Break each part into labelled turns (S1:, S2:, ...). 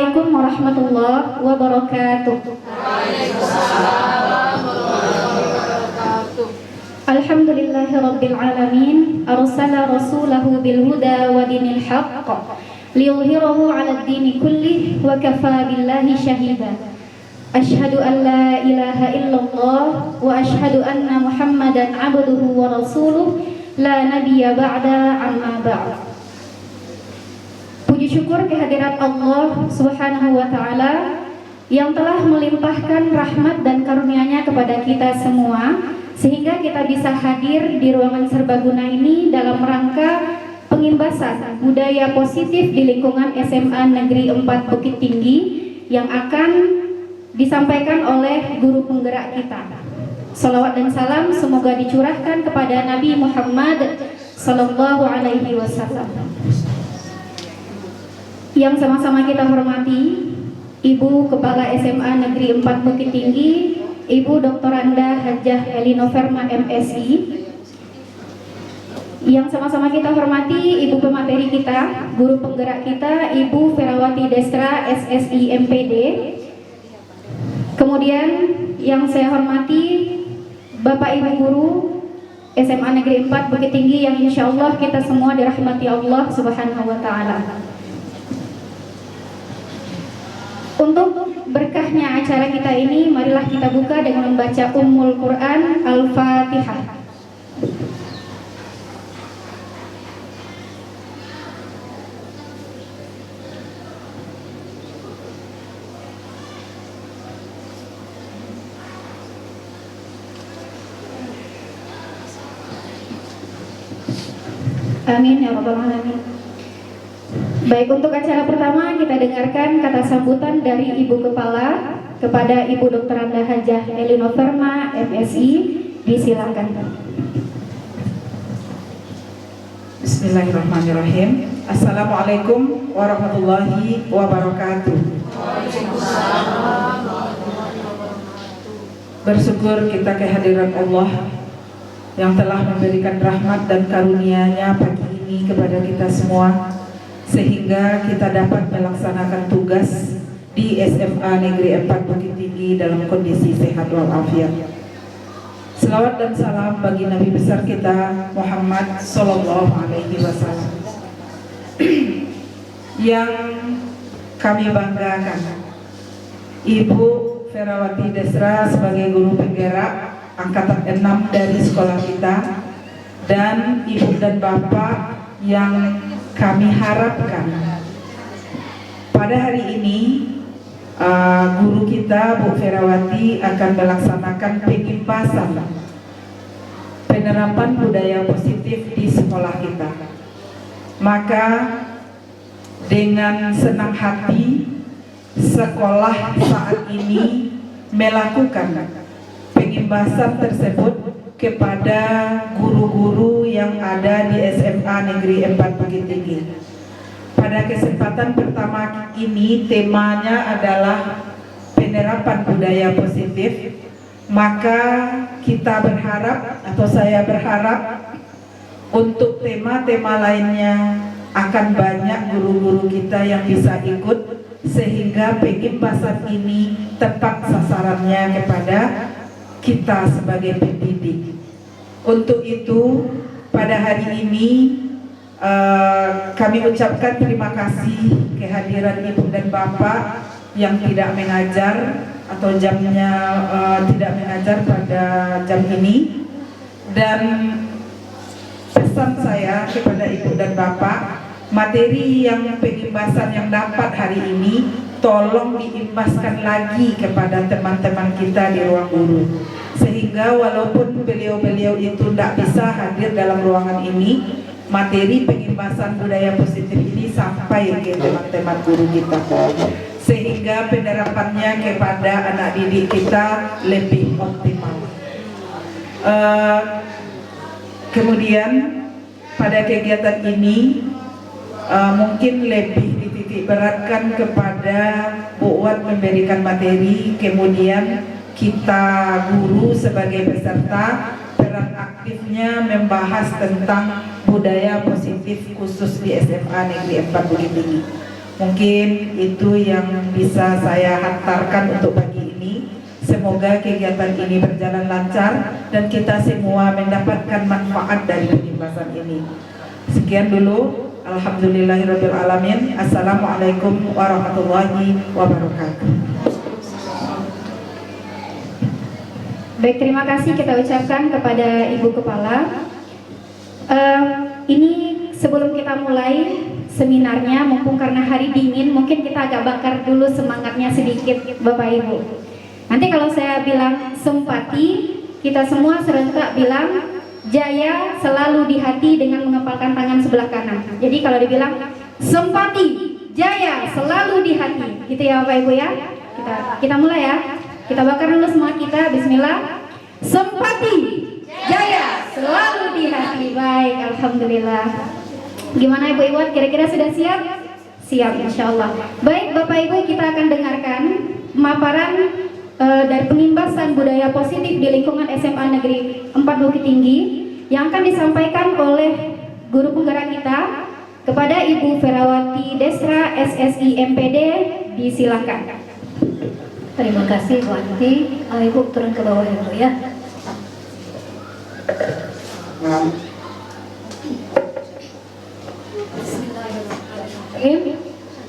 S1: Assalamualaikum warahmatullahi wabarakatuh. Alhamdulillahirabbil alamin, arsala rasulahu bil huda wa dinil haqq liyudhhirahu 'alad dini kullih wa kafaa billahi shahida. Asyhadu an la ilaha illallah wa asyhadu anna Muhammadan 'abduhu wa rasuluh la nabiyya ba'da amma ba'd. Puji syukur kehadirat Allah Subhanahu wa taala yang telah melimpahkan rahmat dan karunia-Nya kepada kita semua sehingga kita bisa hadir di ruangan serbaguna ini dalam rangka pengimbasan budaya positif di lingkungan SMA Negeri 4 Bukit Tinggi yang akan disampaikan oleh guru penggerak kita. Salawat dan salam semoga dicurahkan kepada Nabi Muhammad sallallahu alaihi wasallam. Yang sama-sama kita hormati Ibu Kepala SMA Negeri 4 Bukit Tinggi, Ibu Dr. Anda Hajah Elinoverma MSI. Yang sama-sama kita hormati Ibu pemateri kita, guru penggerak kita, Ibu Ferawati Destra SSI MPD. Kemudian yang saya hormati Bapak Ibu guru SMA Negeri 4 Bukit Tinggi yang insya Allah kita semua dirahmati Allah Subhanahu wa taala. Untuk berkahnya acara kita ini, marilah kita buka dengan membaca Ummul Quran Al-Fatihah. Amin ya rabbal alamin. Baik, untuk acara pertama kita dengarkan kata sambutan dari Ibu Kepala kepada Ibu Dr. Anda Hajah Elinoverma MSI. Disilakan.
S2: Bismillahirrahmanirrahim. Assalamualaikum warahmatullahi wabarakatuh. Bersyukur kita kehadiran Allah yang telah memberikan rahmat dan karunia-Nya pagi ini kepada kita semua, sehingga kita dapat melaksanakan tugas di SMA Negeri 4 Bukit Tinggi dalam kondisi sehat walafiat. Selawat dan salam bagi Nabi besar kita Muhammad Sallallahu Alaihi Wasallam. Yang kami banggakan, Ibu Ferawati Destra sebagai guru penggerak angkatan 6 dari sekolah kita, dan Ibu dan Bapak yang kami harapkan pada hari ini guru kita Bu Ferawati akan melaksanakan pengimbasan penerapan budaya positif di sekolah kita. Maka dengan senang hati sekolah saat ini melakukan pengimbasan tersebut kepada guru-guru yang ada di SMA Negeri 4 Bukit Tinggi. Pada kesempatan pertama ini temanya adalah penerapan budaya positif. Maka kita berharap, atau saya berharap, untuk tema-tema lainnya akan banyak guru-guru kita yang bisa ikut, sehingga pengimbasan ini tepat sasarannya kepada kita sebagai pendidik. Untuk itu pada hari ini kami ucapkan terima kasih kehadiran Ibu dan Bapak yang tidak mengajar atau jamnya tidak mengajar pada jam ini. Dan pesan saya kepada Ibu dan Bapak, materi yang pengimbasan yang dapat hari ini tolong diimbaskan lagi kepada teman-teman kita di ruang guru, sehingga walaupun beliau-beliau itu tidak bisa hadir dalam ruangan ini, materi pengimbasan budaya positif ini sampai ke teman-teman guru kita, sehingga penerapannya kepada anak didik kita lebih optimal. Kemudian pada kegiatan ini mungkin lebih dititik beratkan kepada buat memberikan materi, kemudian kita guru sebagai peserta peran aktifnya membahas tentang budaya positif khusus di SMA Negeri 4 Bukit Tinggi. Mungkin itu yang bisa saya hantarkan untuk pagi ini. Semoga kegiatan ini berjalan lancar dan kita semua mendapatkan manfaat dari penimbasan ini. Sekian dulu. Alhamdulillahirabbil alamin. Assalamualaikum warahmatullahi wabarakatuh.
S1: Baik, terima kasih kita ucapkan kepada Ibu Kepala. Ini sebelum kita mulai seminarnya, mumpung karena hari dingin, mungkin kita agak bakar dulu semangatnya sedikit, Bapak Ibu. Nanti kalau saya bilang sempati, kita semua serentak bilang jaya selalu di hati dengan mengepalkan tangan sebelah kanan. Jadi kalau dibilang sempati, jaya selalu di hati, gitu ya Bapak Ibu ya. Kita mulai ya. Kita bakar dulu semangat kita. Bismillah. Sempati, jaya selalu di hati. Baik, alhamdulillah. Gimana Ibu Iwat? Kira-kira sudah siap? Siap, insya Allah. Baik Bapak Ibu, kita akan dengarkan pemaparan dari penimbasan budaya positif di lingkungan SMA Negeri 4 Bukit Tinggi yang akan disampaikan oleh guru penggerak kita kepada Ibu Ferawati Desra SSI MPD. Disilakan.
S3: Terima kasih Bu Anti. Ibu turun ke bawah dulu ya. Bismillahirrahmanirrahim.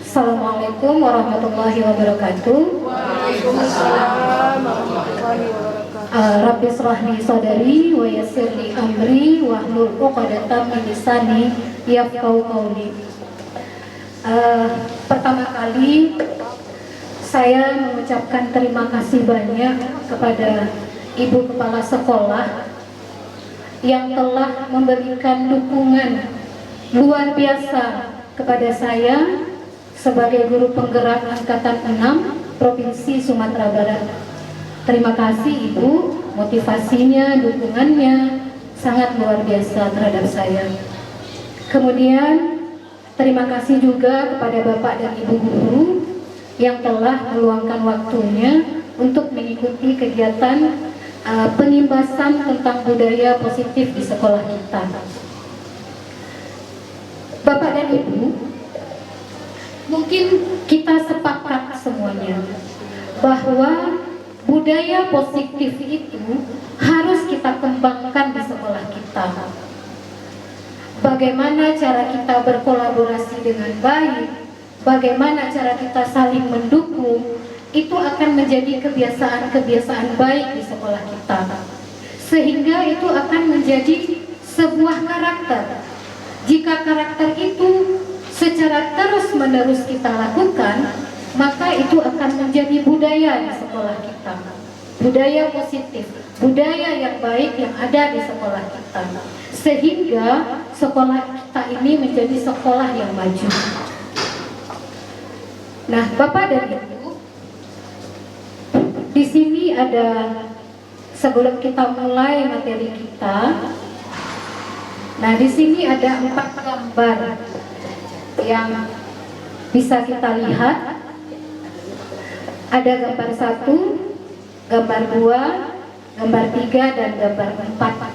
S3: Assalamualaikum warahmatullahi wabarakatuh.
S4: Waalaikumsalam warahmatullahi wabarakatuh.
S3: Rabbi shrahli sadri wa yassirli amri wahlul 'uqdatam min lisani yafqahu qawli. Pertama kali saya mengucapkan terima kasih banyak kepada Ibu Kepala Sekolah yang telah memberikan dukungan luar biasa kepada saya sebagai guru penggerak angkatan 6 Provinsi Sumatera Barat. Terima kasih Ibu, motivasinya, dukungannya sangat luar biasa terhadap saya. Kemudian terima kasih juga kepada Bapak dan Ibu guru yang telah meluangkan waktunya untuk mengikuti kegiatan penimbasan tentang budaya positif di sekolah kita. Bapak dan Ibu, mungkin kita sepakat semuanya bahwa budaya positif itu harus kita kembangkan di sekolah kita. Bagaimana cara kita berkolaborasi dengan baik, bagaimana cara kita saling mendukung, itu akan menjadi kebiasaan-kebiasaan baik di sekolah kita. Sehingga itu akan menjadi sebuah karakter. Jika karakter itu secara terus-menerus kita lakukan, maka itu akan menjadi budaya di sekolah kita. Budaya positif, budaya yang baik yang ada di sekolah kita. Sehingga sekolah kita ini menjadi sekolah yang maju. Nah, Bapak dan Ibu, di sini ada, sebelum kita mulai materi kita, nah di sini ada 4 gambar yang bisa kita lihat. Ada gambar 1, gambar 2, gambar 3, dan gambar 4.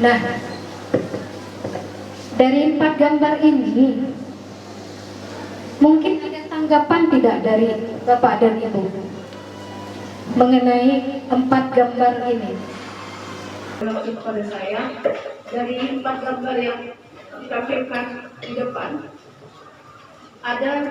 S3: Nah, dari 4 gambar ini, mungkin ada tanggapan tidak dari Bapak dan Ibu mengenai 4 gambar ini?
S4: Kepada saya, dari 4 gambar yang ditampilkan di depan, ada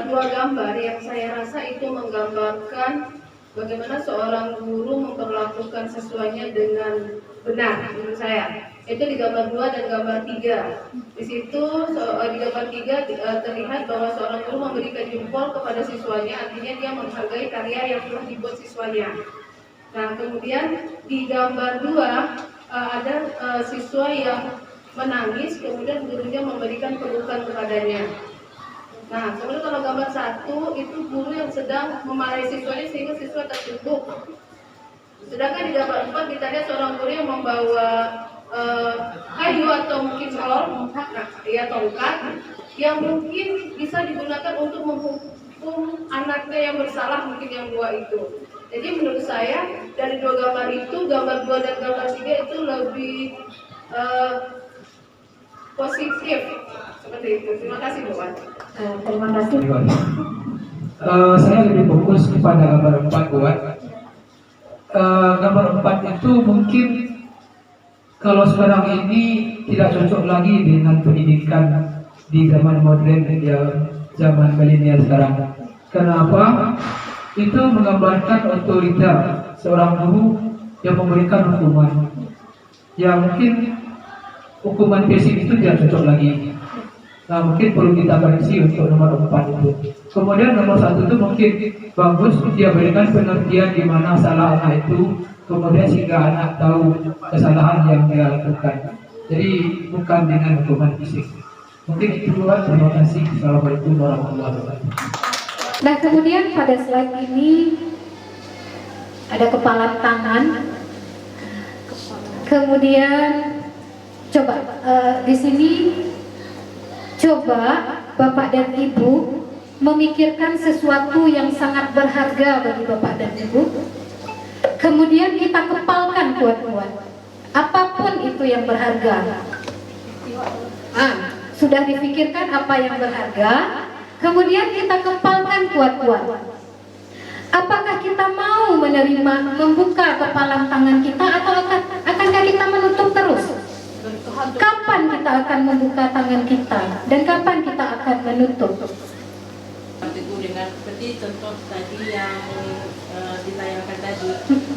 S4: 2 gambar yang saya rasa itu menggambarkan bagaimana seorang guru memperlakukan siswanya dengan benar menurut saya. Itu di gambar 2 dan gambar 3. Di situ di gambar 3 terlihat bahwa seorang guru memberikan jempol kepada siswanya, artinya dia menghargai karya yang telah dibuat siswanya. Nah, kemudian di gambar 2 ada siswa yang menangis, kemudian gurunya memberikan pelukan kepadanya. Nah, kemudian kalau gambar 1 itu guru yang sedang memarahi siswanya sehingga siswa tertunduk. Sedangkan di gambar 4 kita lihat seorang guru yang membawa kayu atau mungkin tongkat yang mungkin bisa digunakan untuk menghukum anaknya yang bersalah, mungkin yang 2 itu. Jadi menurut saya dari 2 gambar itu, gambar 2 dan gambar 3 itu lebih positif Seperti itu. Terima kasih Bu Wan.
S3: Terima kasih.
S5: Saya lebih fokus kepada gambar 4 buat. Gambar 4 itu mungkin kalau sekarang ini tidak cocok lagi dengan pendidikan di zaman modern ya, zaman milenial sekarang. Kenapa? Itu menggambarkan otorita seorang guru yang memberikan hukuman. Ya mungkin hukuman fisik itu tidak cocok lagi. Nah, mungkin perlu kita koreksi untuk nomor 4 itu. Kemudian nomor 1 itu mungkin bagus dia berikan pengertian di mana salah anak itu, kemudian sehingga anak tahu kesalahan yang dia lakukan. Jadi bukan dengan hukuman fisik. Mungkin itu buat. Terima kasih. Assalamualaikum warahmatullahi wabarakatuh.
S3: Nah, kemudian pada slide ini ada kepala tangan. Kemudian coba di sini coba Bapak dan Ibu memikirkan sesuatu yang sangat berharga bagi Bapak dan Ibu. Kemudian kita kepalkan kuat-kuat. Apapun itu yang berharga. Sudah dipikirkan apa yang berharga, kemudian kita kepalkan kuat-kuat. Apakah kita mau menerima, membuka kepalan tangan kita, atau akankah kita menutup terus? Kapan kita akan membuka tangan kita dan kapan kita akan menutup?
S6: Teguh dengan seperti contoh tadi yang ditayangkan tadi,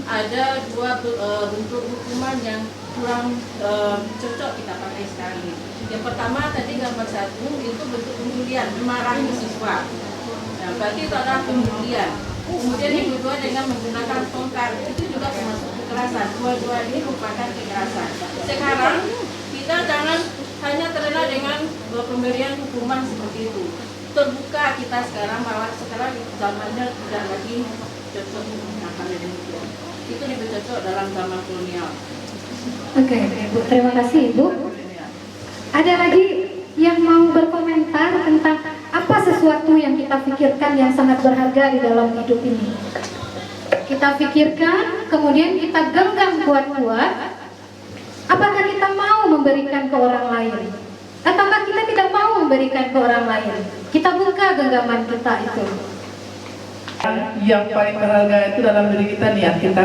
S6: ada dua bentuk hukuman yang kurang cocok kita pakai sekali. Yang pertama tadi gambar 1 itu bentuk pembulian, memarahi siswa. Nah, berarti itu adalah pembulian. Kemudian yang kedua dengan menggunakan tongkat, itu juga termasuk kekerasan. Dua-dua ini merupakan kekerasan. Sekarang kita jangan hanya terlena dengan pemberian hukuman seperti itu. Terbuka kita sekarang bahwa sekarang zamannya tidak lagi cocok menggunakan demikian. Itu lebih cocok dalam zaman kolonial.
S3: Oke, Ibu, terima kasih Ibu. Ada lagi yang mau berkomentar tentang apa sesuatu yang kita pikirkan yang sangat berharga di dalam hidup ini? Kita pikirkan, kemudian kita genggam kuat-kuat. Apakah kita mau memberikan ke orang lain? Ataukah kita tidak mau memberikan ke orang lain? Kita buka genggaman kita itu.
S2: Yang paling berharga itu dalam diri kita, niat kita.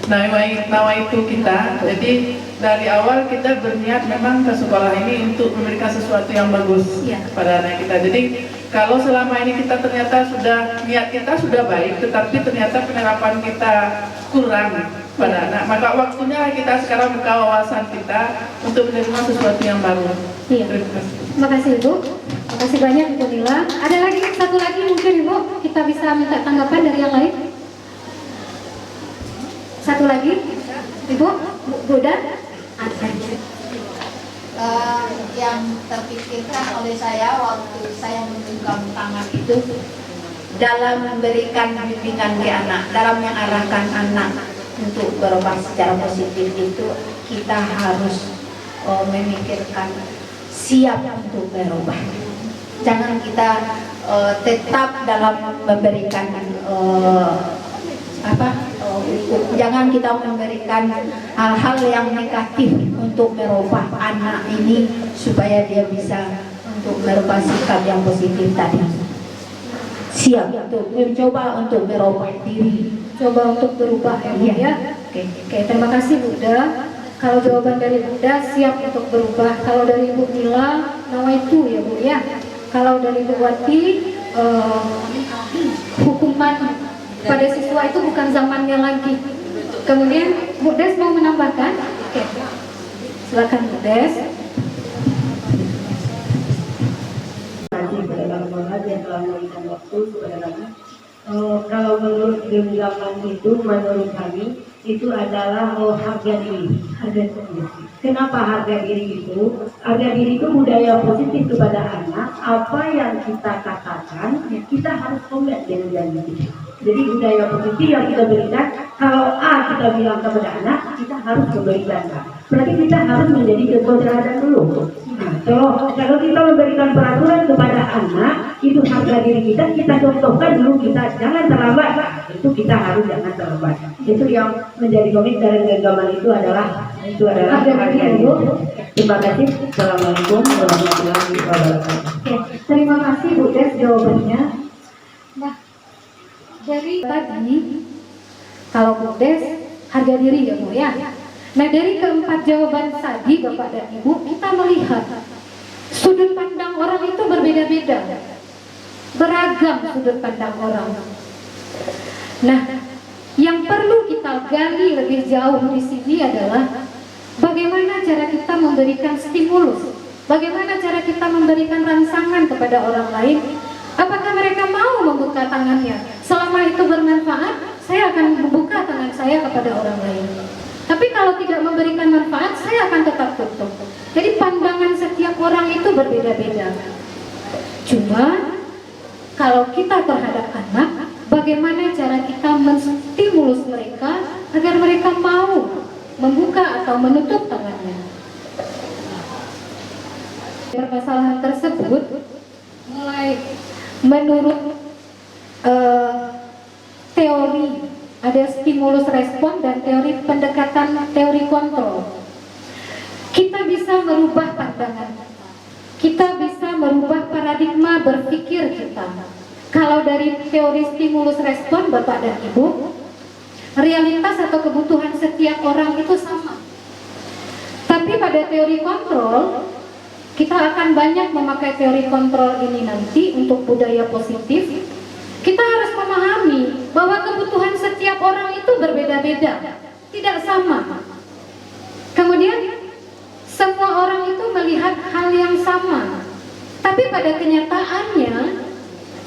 S2: Nawa itu kita. Jadi dari awal kita berniat memang ke sekolah ini untuk memberikan sesuatu yang bagus pada anak kita. Jadi kalau selama ini kita ternyata sudah, niat kita sudah baik, tetapi ternyata penerapan kita kurang pada anak, maka waktunya kita sekarang buka wawasan kita untuk menerima sesuatu yang baru.
S3: Terima kasih Ibu. Terima kasih banyak Ibu Nila. Ada lagi satu lagi mungkin Ibu, kita bisa minta tanggapan dari yang lain. Satu lagi, Ibu, Buda.
S7: Yang terpikirkan oleh saya waktu saya menggenggam tangan itu dalam memberikan bimbingan ke anak, dalam mengarahkan anak untuk berubah secara positif itu kita harus memikirkan siap untuk berubah. Jangan kita tetap dalam memberikan jangan kita memberikan hal-hal yang negatif untuk merubah anak ini supaya dia bisa untuk merubah sikap yang positif tadi. Siap untuk mencoba untuk merubah diri,
S3: Coba untuk berubah ya Bu ya. Oke, terima kasih Buda. Kalau jawaban dari Buda siap untuk berubah. Kalau dari Bu Nila, nawaitu ya Bu ya. Kalau dari Bu Wati, hukuman pada siswa itu bukan zamannya lagi. Kemudian Bu Des mau menambahkan? Oke, silakan Bu Des.
S8: Kepada Bang Muhammad yang telah memberikan waktu kepada kami. Kalau menurut genggaman itu, menurut kami itu adalah harga diri. Kenapa harga diri itu? Harga diri itu budaya positif kepada anak. Apa yang kita katakan, kita harus komen dengan janji kita. Jadi budaya positif yang kita berikan, kalau A kita bilang kepada anak, kita harus memberikan A. Berarti kita harus menjadi contoh teladan dulu. Nah, Kalau kita memberikan peraturan kepada anak, itu harga diri kita contohkan dulu, kita jangan terlambat. Itu kita harus jangan terlambat. Itu yang menjadi komit dari genggaman itu adalah harga diri. Terima kasih. Assalamualaikum warahmatullahi wabarakatuh.
S3: Oke, terima kasih Bu Des jawabannya. Nah, dari tadi kalau Bu Des harga diri ya Bu ya. Nah, dari keempat jawaban tadi Bapak dan Ibu, kita melihat sudut pandang orang itu berbeda-beda, beragam sudut pandang orang. Nah, yang perlu kita gali lebih jauh di sini adalah bagaimana cara kita memberikan stimulus, bagaimana cara kita memberikan rangsangan kepada orang lain. Apakah mereka mau membuka tangannya? Selama itu bermanfaat, saya akan membuka tangan saya kepada orang lain. Tapi kalau tidak memberikan manfaat, saya akan tetap tutup. Jadi pandangan setiap orang itu berbeda-beda. Cuma kalau kita terhadap anak, bagaimana cara kita menstimulus mereka agar mereka mau membuka atau menutup tangannya. Permasalahan tersebut mulai menurut teori, ada stimulus respon dan teori pendekatan teori kontrol. Kita bisa merubah pandangan, kita bisa merubah paradigma berpikir kita. Kalau dari teori stimulus respon Bapak dan Ibu, realitas atau kebutuhan setiap orang itu sama. Tapi pada teori kontrol, kita akan banyak memakai teori kontrol ini nanti untuk budaya positif. Kita harus memahami bahwa kebutuhan setiap orang itu berbeda-beda, tidak sama. Kemudian semua orang itu melihat hal yang sama, tapi pada kenyataannya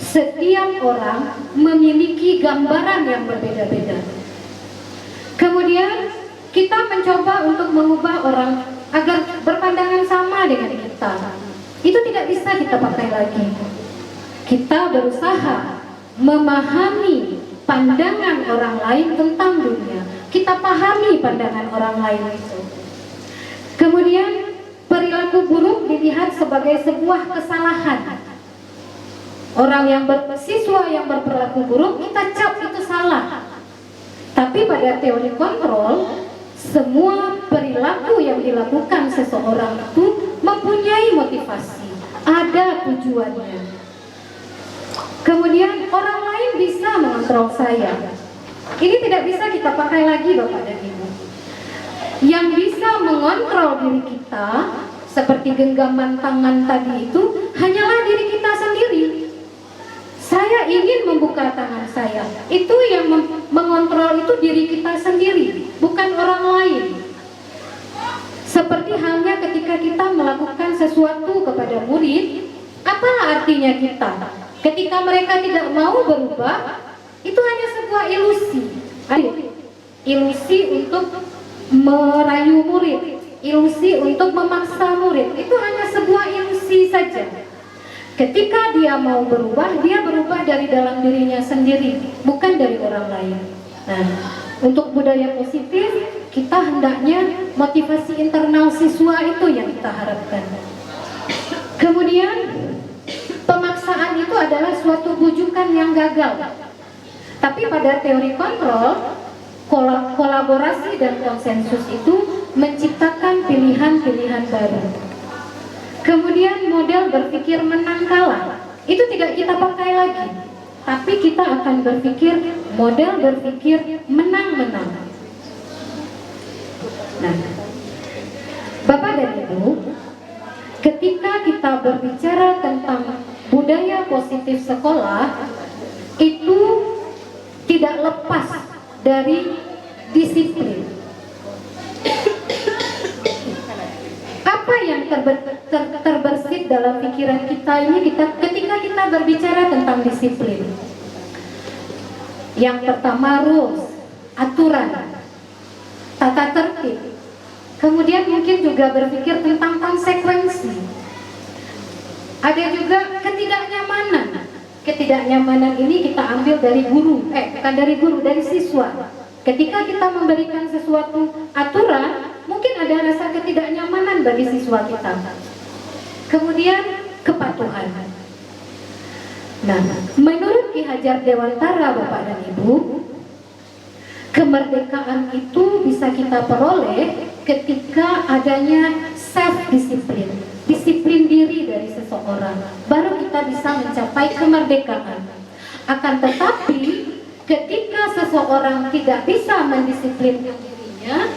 S3: setiap orang memiliki gambaran yang berbeda-beda. Kemudian kita mencoba untuk mengubah orang agar berpandangan sama dengan kita. Itu tidak bisa kita pakai lagi. Kita berusaha memahami pandangan orang lain tentang dunia. Kita pahami pandangan orang lain itu. Kemudian perilaku buruk dilihat sebagai sebuah kesalahan. Orang yang siswa yang berperilaku buruk kita cap itu salah. Tapi pada teori kontrol, semua perilaku yang dilakukan seseorang itu mempunyai motivasi, ada tujuannya. Kemudian orang lain bisa mengontrol saya. Ini tidak bisa kita pakai lagi Bapak dan Ibu. Yang bisa mengontrol diri kita, seperti genggaman tangan tadi itu, hanyalah diri kita sendiri. Saya ingin membuka tangan saya. Itu yang mengontrol itu diri kita sendiri, bukan orang lain. Seperti halnya ketika kita melakukan sesuatu kepada murid, apalah artinya kita? Ketika mereka tidak mau berubah, itu hanya sebuah ilusi. Ilusi untuk merayu murid, ilusi untuk memaksa murid. Itu hanya sebuah ilusi saja. Ketika dia mau berubah, dia berubah dari dalam dirinya sendiri, bukan dari orang lain. Nah, untuk budaya positif, kita hendaknya motivasi internal siswa itu yang kita harapkan. Kemudian pemaksaan itu adalah suatu bujukan yang gagal. Tapi pada teori kontrol, kolaborasi dan konsensus itu menciptakan pilihan-pilihan baru. Kemudian model berpikir menang kalah itu tidak kita pakai lagi, tapi kita akan berpikir model berpikir menang-menang. Nah, Bapak dan Ibu, ketika kita berbicara tentang budaya positif sekolah, itu tidak lepas dari disiplin. Apa yang terbersit dalam pikiran kita ini ketika kita berbicara tentang disiplin? Yang pertama rules, aturan, tata tertib. Kemudian mungkin juga berpikir tentang konsekuensi. Ada juga ketidaknyamanan. Ketidaknyamanan ini kita ambil dari guru, bukan dari guru, dari siswa. Ketika kita memberikan sesuatu aturan, mungkin ada rasa ketidaknyamanan bagi siswa kita. Kemudian kepatuhan. Nah, menurut Ki Hajar Dewantara, Bapak dan Ibu, kemerdekaan itu bisa kita peroleh ketika adanya self-disiplin, disiplin diri dari seseorang, baru kita bisa mencapai kemerdekaan. Akan tetapi, ketika seseorang tidak bisa mendisiplinkan dirinya,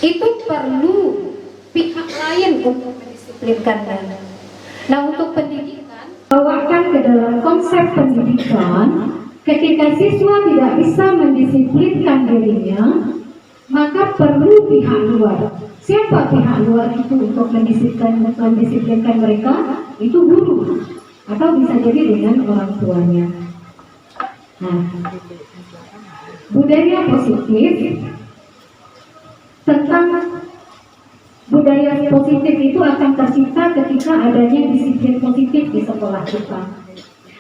S3: itu perlu pihak lain untuk mendisiplinkannya. Nah, untuk pendidikan, bawakan ke dalam konsep pendidikan, ketika siswa tidak bisa mendisiplinkan dirinya, maka perlu pihak luar. Siapa pihak luar itu untuk mendisiplinkan mereka? Itu guru, atau bisa jadi dengan orang tuanya. Nah, budaya positif, tentang budaya positif itu akan tercipta ketika adanya disiplin positif di sekolah kita.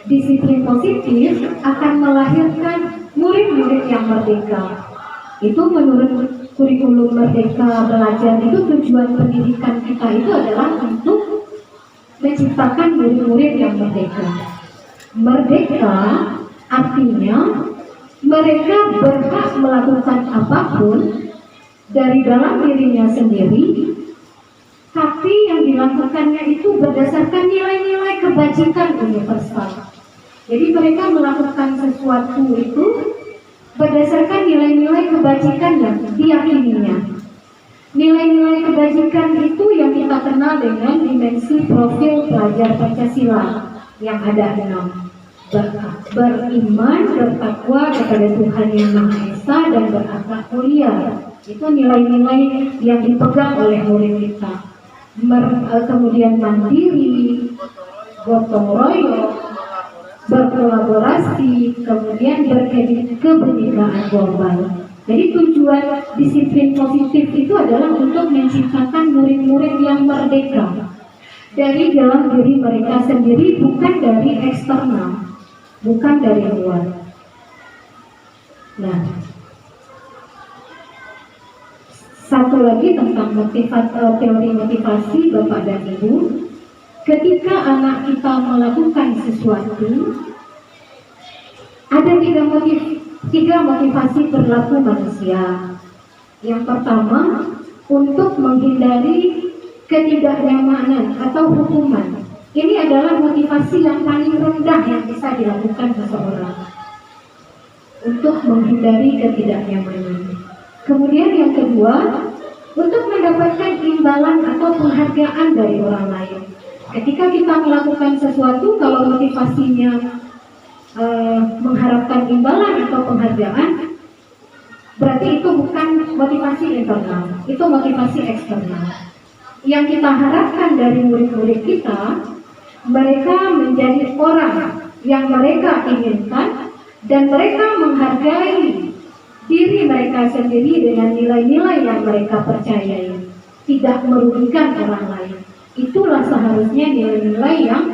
S3: Disiplin positif akan melahirkan murid-murid yang merdeka. Itu menurut kurikulum Merdeka Belajar, itu tujuan pendidikan kita itu adalah untuk menciptakan murid-murid yang merdeka. Merdeka artinya mereka berhak melakukan apapun dari dalam dirinya sendiri, tapi yang dilakukannya itu berdasarkan nilai-nilai kebajikan universal. Jadi mereka melakukan sesuatu itu berdasarkan nilai-nilai kebajikan yang diyakininya. Nilai-nilai kebajikan itu yang kita kenal dengan dimensi profil pelajar Pancasila yang ada 6. Beriman, bertakwa kepada Tuhan Yang Maha Esa, dan berakhlak mulia. Itu nilai-nilai yang dipegang oleh murid kita. Kemudian mandiri, gotong royong, berkolaborasi, kemudian berkebinekaan global. Jadi tujuan disiplin positif itu adalah untuk menciptakan murid-murid yang merdeka dari dalam diri mereka sendiri, bukan dari eksternal, bukan dari luar. Nah, satu lagi tentang teori motivasi, Bapak dan Ibu. Ketika anak kita melakukan sesuatu, ada tiga motivasi perilaku manusia. Yang pertama, untuk menghindari ketidaknyamanan atau hukuman. Ini adalah motivasi yang paling rendah yang bisa dilakukan seseorang, untuk menghindari ketidaknyamanan. Kemudian yang kedua, untuk mendapatkan imbalan atau penghargaan dari orang lain. Ketika kita melakukan sesuatu, kalau motivasinya mengharapkan imbalan atau penghargaan, berarti itu bukan motivasi internal, itu motivasi eksternal. Yang kita harapkan dari murid-murid kita, mereka menjadi orang yang mereka inginkan, dan mereka menghargai diri mereka sendiri dengan nilai-nilai yang mereka percayai, tidak merugikan orang lain. Itulah seharusnya nilai-nilai yang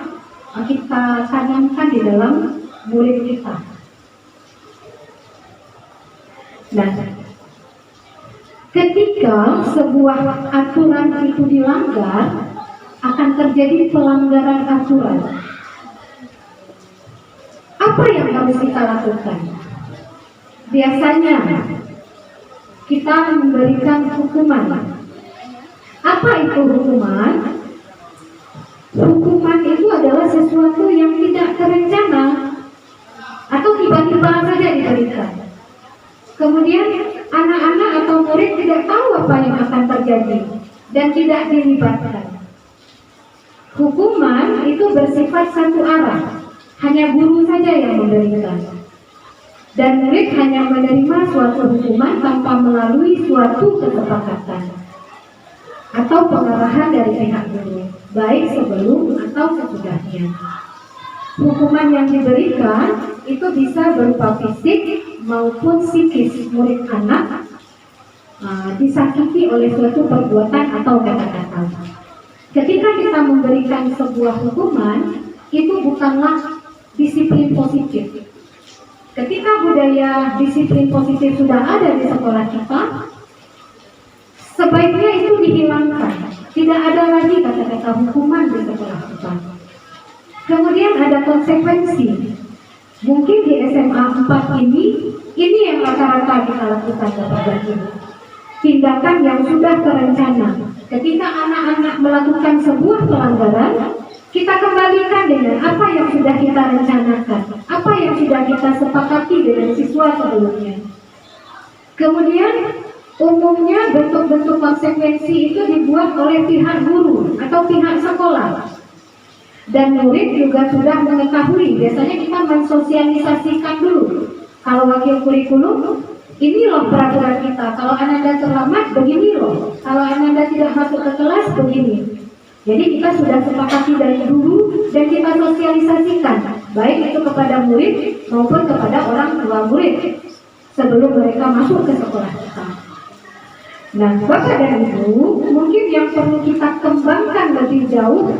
S3: kita tanamkan di dalam murid kita. Nah, ketika sebuah aturan itu dilanggar, akan terjadi pelanggaran aturan. Apa yang harus kita lakukan? Biasanya kita memberikan hukuman. Apa itu hukuman? Hukuman itu adalah sesuatu yang tidak terencana atau tiba-tiba saja diberikan. Kemudian anak-anak atau murid tidak tahu apa yang akan terjadi dan tidak dilibatkan. Hukuman itu bersifat satu arah, hanya guru saja yang memberikan, dan murid hanya menerima suatu hukuman tanpa melalui suatu kesepakatan atau pengarahan dari pihak guru, baik sebelum atau sesudahnya. Hukuman yang diberikan itu bisa berupa fisik maupun psikis. Murid anak disakiti oleh suatu perbuatan atau kata-kata. Ketika kita memberikan sebuah hukuman, itu bukanlah disiplin positif. Ketika budaya disiplin positif sudah ada di sekolah kita, sebaiknya itu dihilangkan. Tidak tidak ada lagi kata-kata hukuman di sekolah kita. Kemudian ada konsekuensi. Mungkin di SMA 4 ini yang rata-rata kita lakukan Bapak Ibu. Tindakan yang sudah terencana. Ketika anak-anak melakukan sebuah pelanggaran, kita kembalikan dengan apa yang sudah kita rencanakan, apa yang sudah kita sepakati dengan siswa sebelumnya. Kemudian umumnya bentuk-bentuk konsekuensi itu dibuat oleh pihak guru atau pihak sekolah. Dan murid juga sudah mengetahui, biasanya kita mensosialisasikan dulu. Kalau wakil kurikulum, ini loh peraturan kita, kalau Ananda terlambat begini loh, kalau Ananda tidak masuk ke kelas begini. Jadi kita sudah sepakati dari dulu dan kita sosialisasikan, baik itu kepada murid maupun kepada orang tua murid sebelum mereka masuk ke sekolah kita. Nah, Bapak dan Ibu, mungkin yang perlu kita kembangkan lebih jauh,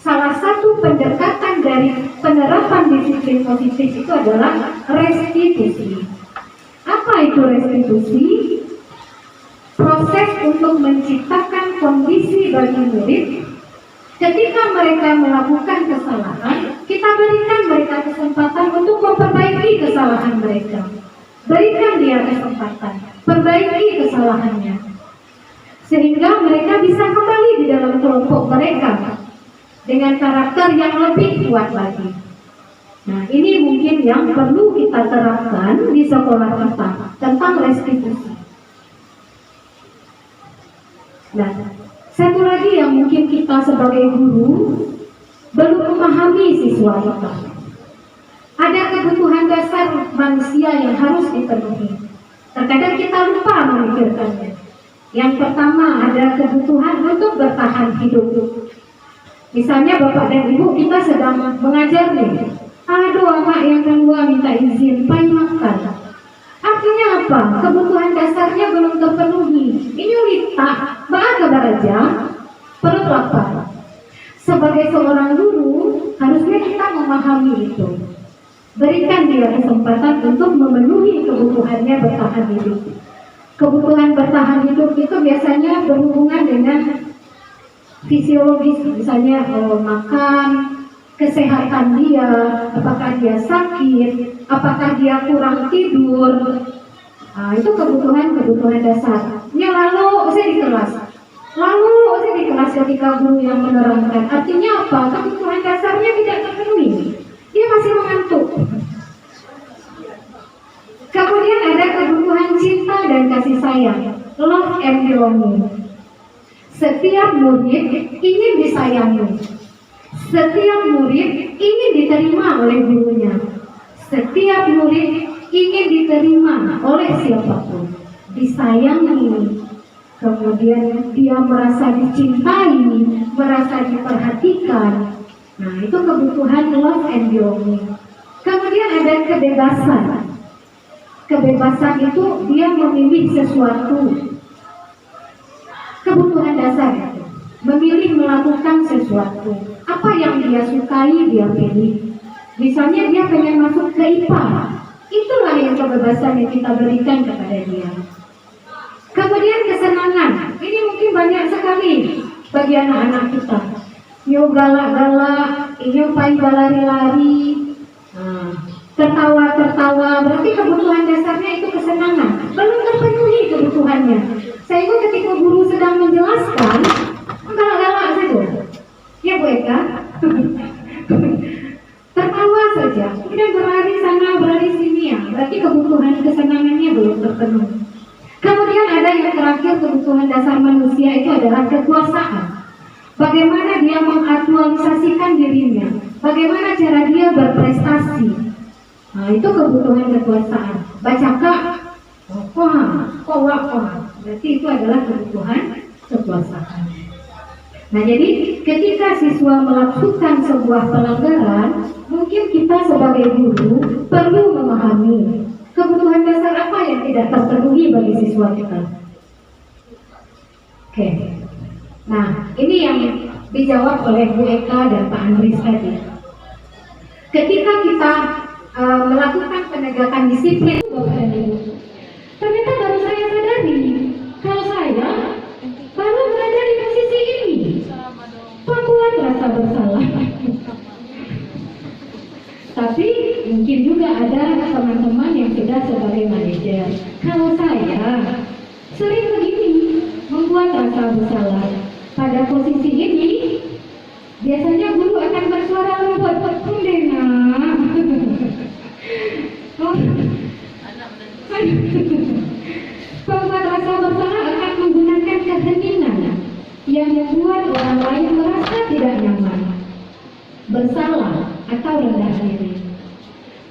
S3: salah satu pendekatan dari penerapan disiplin positif itu adalah restitusi. Apa itu restitusi? Proses untuk menciptakan kondisi bagi murid ketika mereka melakukan kesalahan, kita berikan mereka kesempatan untuk memperbaiki kesalahan mereka. Berikan dia kesempatan, perbaiki kesalahannya, sehingga mereka bisa kembali di dalam kelompok mereka dengan karakter yang lebih kuat lagi. Nah, ini mungkin yang perlu kita terapkan di sekolah kita tentang restitusi. Nah, satu lagi yang mungkin kita sebagai guru belum memahami siswa kita. Ada kebutuhan dasar manusia yang harus dipenuhi. Terkadang kita lupa memikirkannya. Yang pertama ada kebutuhan untuk bertahan hidup. Misalnya Bapak dan Ibu kita sedang mengajar nih. Aduh, anak yang kedua minta izin, pengen makan. Artinya apa? Kebutuhan dasarnya belum terpenuhi. Ini ulita, bahasa beraja, perut lapar. Sebagai seorang guru, harusnya kita memahami itu. Berikan dia kesempatan untuk memenuhi kebutuhannya bertahan hidup. Kebutuhan bertahan hidup itu biasanya berhubungan dengan fisiologis, misalnya makan, kesehatan dia, apakah dia sakit, apakah dia kurang tidur. Nah, itu kebutuhan dasar. Ini lalu saya di kelas ketika guru yang menerangkan. Artinya apa? Kebutuhan dasarnya tidak terpenuhi. Dia masih mengantuk. Kemudian ada kebutuhan cinta dan kasih sayang, love and belonging. Setiap murid ingin disayangi. Setiap murid ingin diterima oleh gurunya. Setiap murid ingin diterima oleh siapapun, disayangi. Kemudian dia merasa dicintai, merasa diperhatikan. Nah, itu kebutuhan love and belonging. Kemudian ada kebebasan. Kebebasan itu dia memilih sesuatu. Kebutuhan dasar itu memilih melakukan sesuatu. Apa yang dia sukai dia pilih. Misalnya dia pengen masuk ke IPA, itulah yang kebebasan yang kita berikan kepada dia. Kemudian kesenangan, ini mungkin banyak sekali bagi anak-anak kita. Nyu galak-galak, nyu pai berlari-lari, tertawa-tertawa, berarti kebutuhan dasarnya itu kesenangan. Belum terpenuhi kebutuhannya. Sehingga ketika guru sedang menjelaskan, galak-galak saja. Ya Bu Eka, tertawa saja, kemudian berlari sana, berlari sini ya. Berarti kebutuhan kesenangannya belum terpenuhi. Kemudian ada yang terakhir, kebutuhan dasar manusia itu adalah kekuasaan. Bagaimana dia mengaktualisasikan dirinya, bagaimana cara dia berprestasi. Nah, itu kebutuhan kekuasaan. Bacaka, berarti itu adalah kebutuhan kekuasaan. Nah, jadi ketika siswa melakukan sebuah pelanggaran, mungkin kita sebagai guru perlu memahami kebutuhan dasar apa yang tidak terpenuhi bagi siswa kita. Oke. Nah, ini yang dijawab oleh Bu Eka dan Pak Andris tadi. Ketika kita melakukan penegakan disiplin, Bapak dan Ibu, ternyata baru saya sadari kalau saya baru berada di posisi ini. Mungkin juga ada teman-teman yang sudah sebagai manajer. Kalau saya sering begini, membuat rasa bersalah. Pada posisi ini, biasanya guru akan bersuara lembut, "Bunda, oh, pembuat rasa bersalah akan menggunakan keheningan yang membuat orang lain merasa tidak nyaman, bersalah atau rendah diri.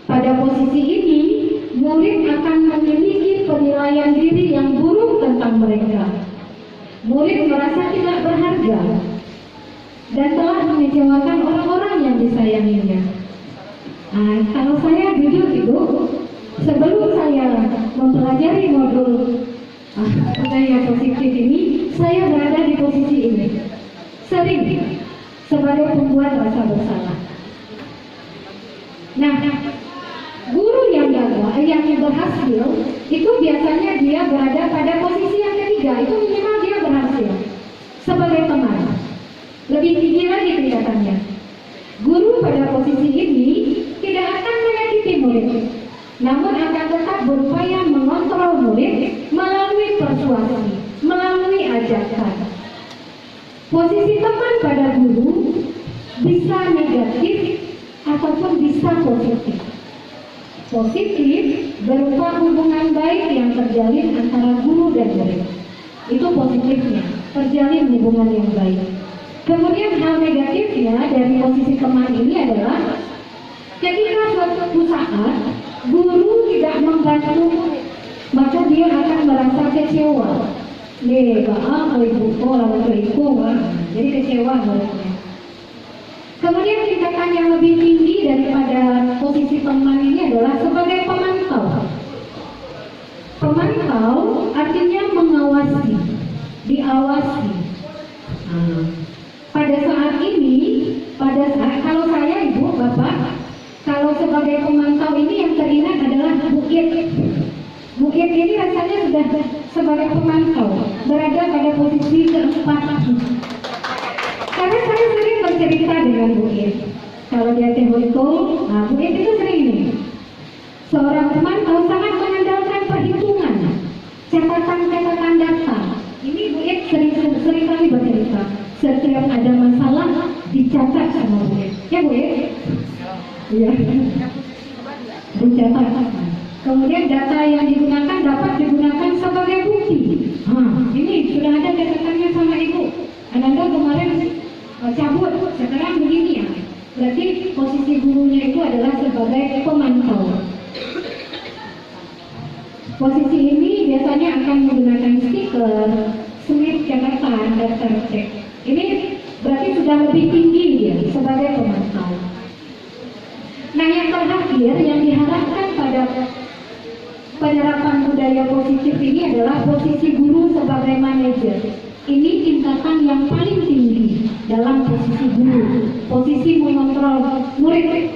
S3: Pada posisi ini, murid akan memiliki penilaian diri yang buruk tentang mereka. Murid merasa tidak berharga dan telah mengecewakan orang-orang yang disayanginya. Nah, kalau saya jujur Ibu, sebelum saya mempelajari modul budaya positif ini, saya berada di posisi ini. Sering sebagai pembuat rasa bersalah. Nah, guru yang gagal, yang berhasil, itu biasanya dia berada pada posisi yang ketiga. Itu minimal dia berhasil sebagai teman. Lebih tinggi lagi tingkatannya. Guru pada posisi ini tidak akan menyakiti murid, namun akan tetap berupaya mengontrol murid melalui persuasi, melalui ajakan. Posisi teman pada guru bisa negatif ataupun bisa positif. Positif berupa hubungan baik yang terjalin antara guru dan murid. Itu positifnya, terjalin hubungan yang baik. Kemudian hal negatifnya dari posisi teman ini adalah ketika suatu saat guru tidak membantu murid, maka dia akan merasa kecewa. Jadi kecewa muridnya. Kemudian tingkatan yang lebih tinggi daripada posisi teman ini adalah sebagai pemantau. Pemantau artinya mengawasi, diawasi. Pada saat ini, kalau saya Ibu, Bapak, kalau sebagai pemantau ini yang teringat adalah bukit. Bukit ini rasanya sudah sebagai pemantau, berada pada posisi keempat. Karena saya sering bercerita dengan Bukit. Kalau dia telepon, Bukit itu sering nih. Seorang pemantau sangat mengandalkan perhitungan, catatan data. Ini Bukit sering kali bercerita. Setiap ada masalah dicatat sama Bukit. Ya Bukit? Iya. Dicatat. Kemudian data yang digunakan dapat digunakan sebagai bukti. Ini sudah ada catatannya sama Ibu. Ananda kemarin cabut, sekarang begini ya. Berarti posisi gurunya itu adalah sebagai pemantau. Posisi ini biasanya akan menggunakan stiker, slip catatan, daftar cek. Ini berarti sudah lebih tinggi ya sebagai pemantau. Nah, yang terakhir yang diharapkan pada penerapan budaya positif ini adalah posisi guru sebagai manajer. Ini tingkatan yang paling tinggi dalam posisi guru, posisi mengontrol murid.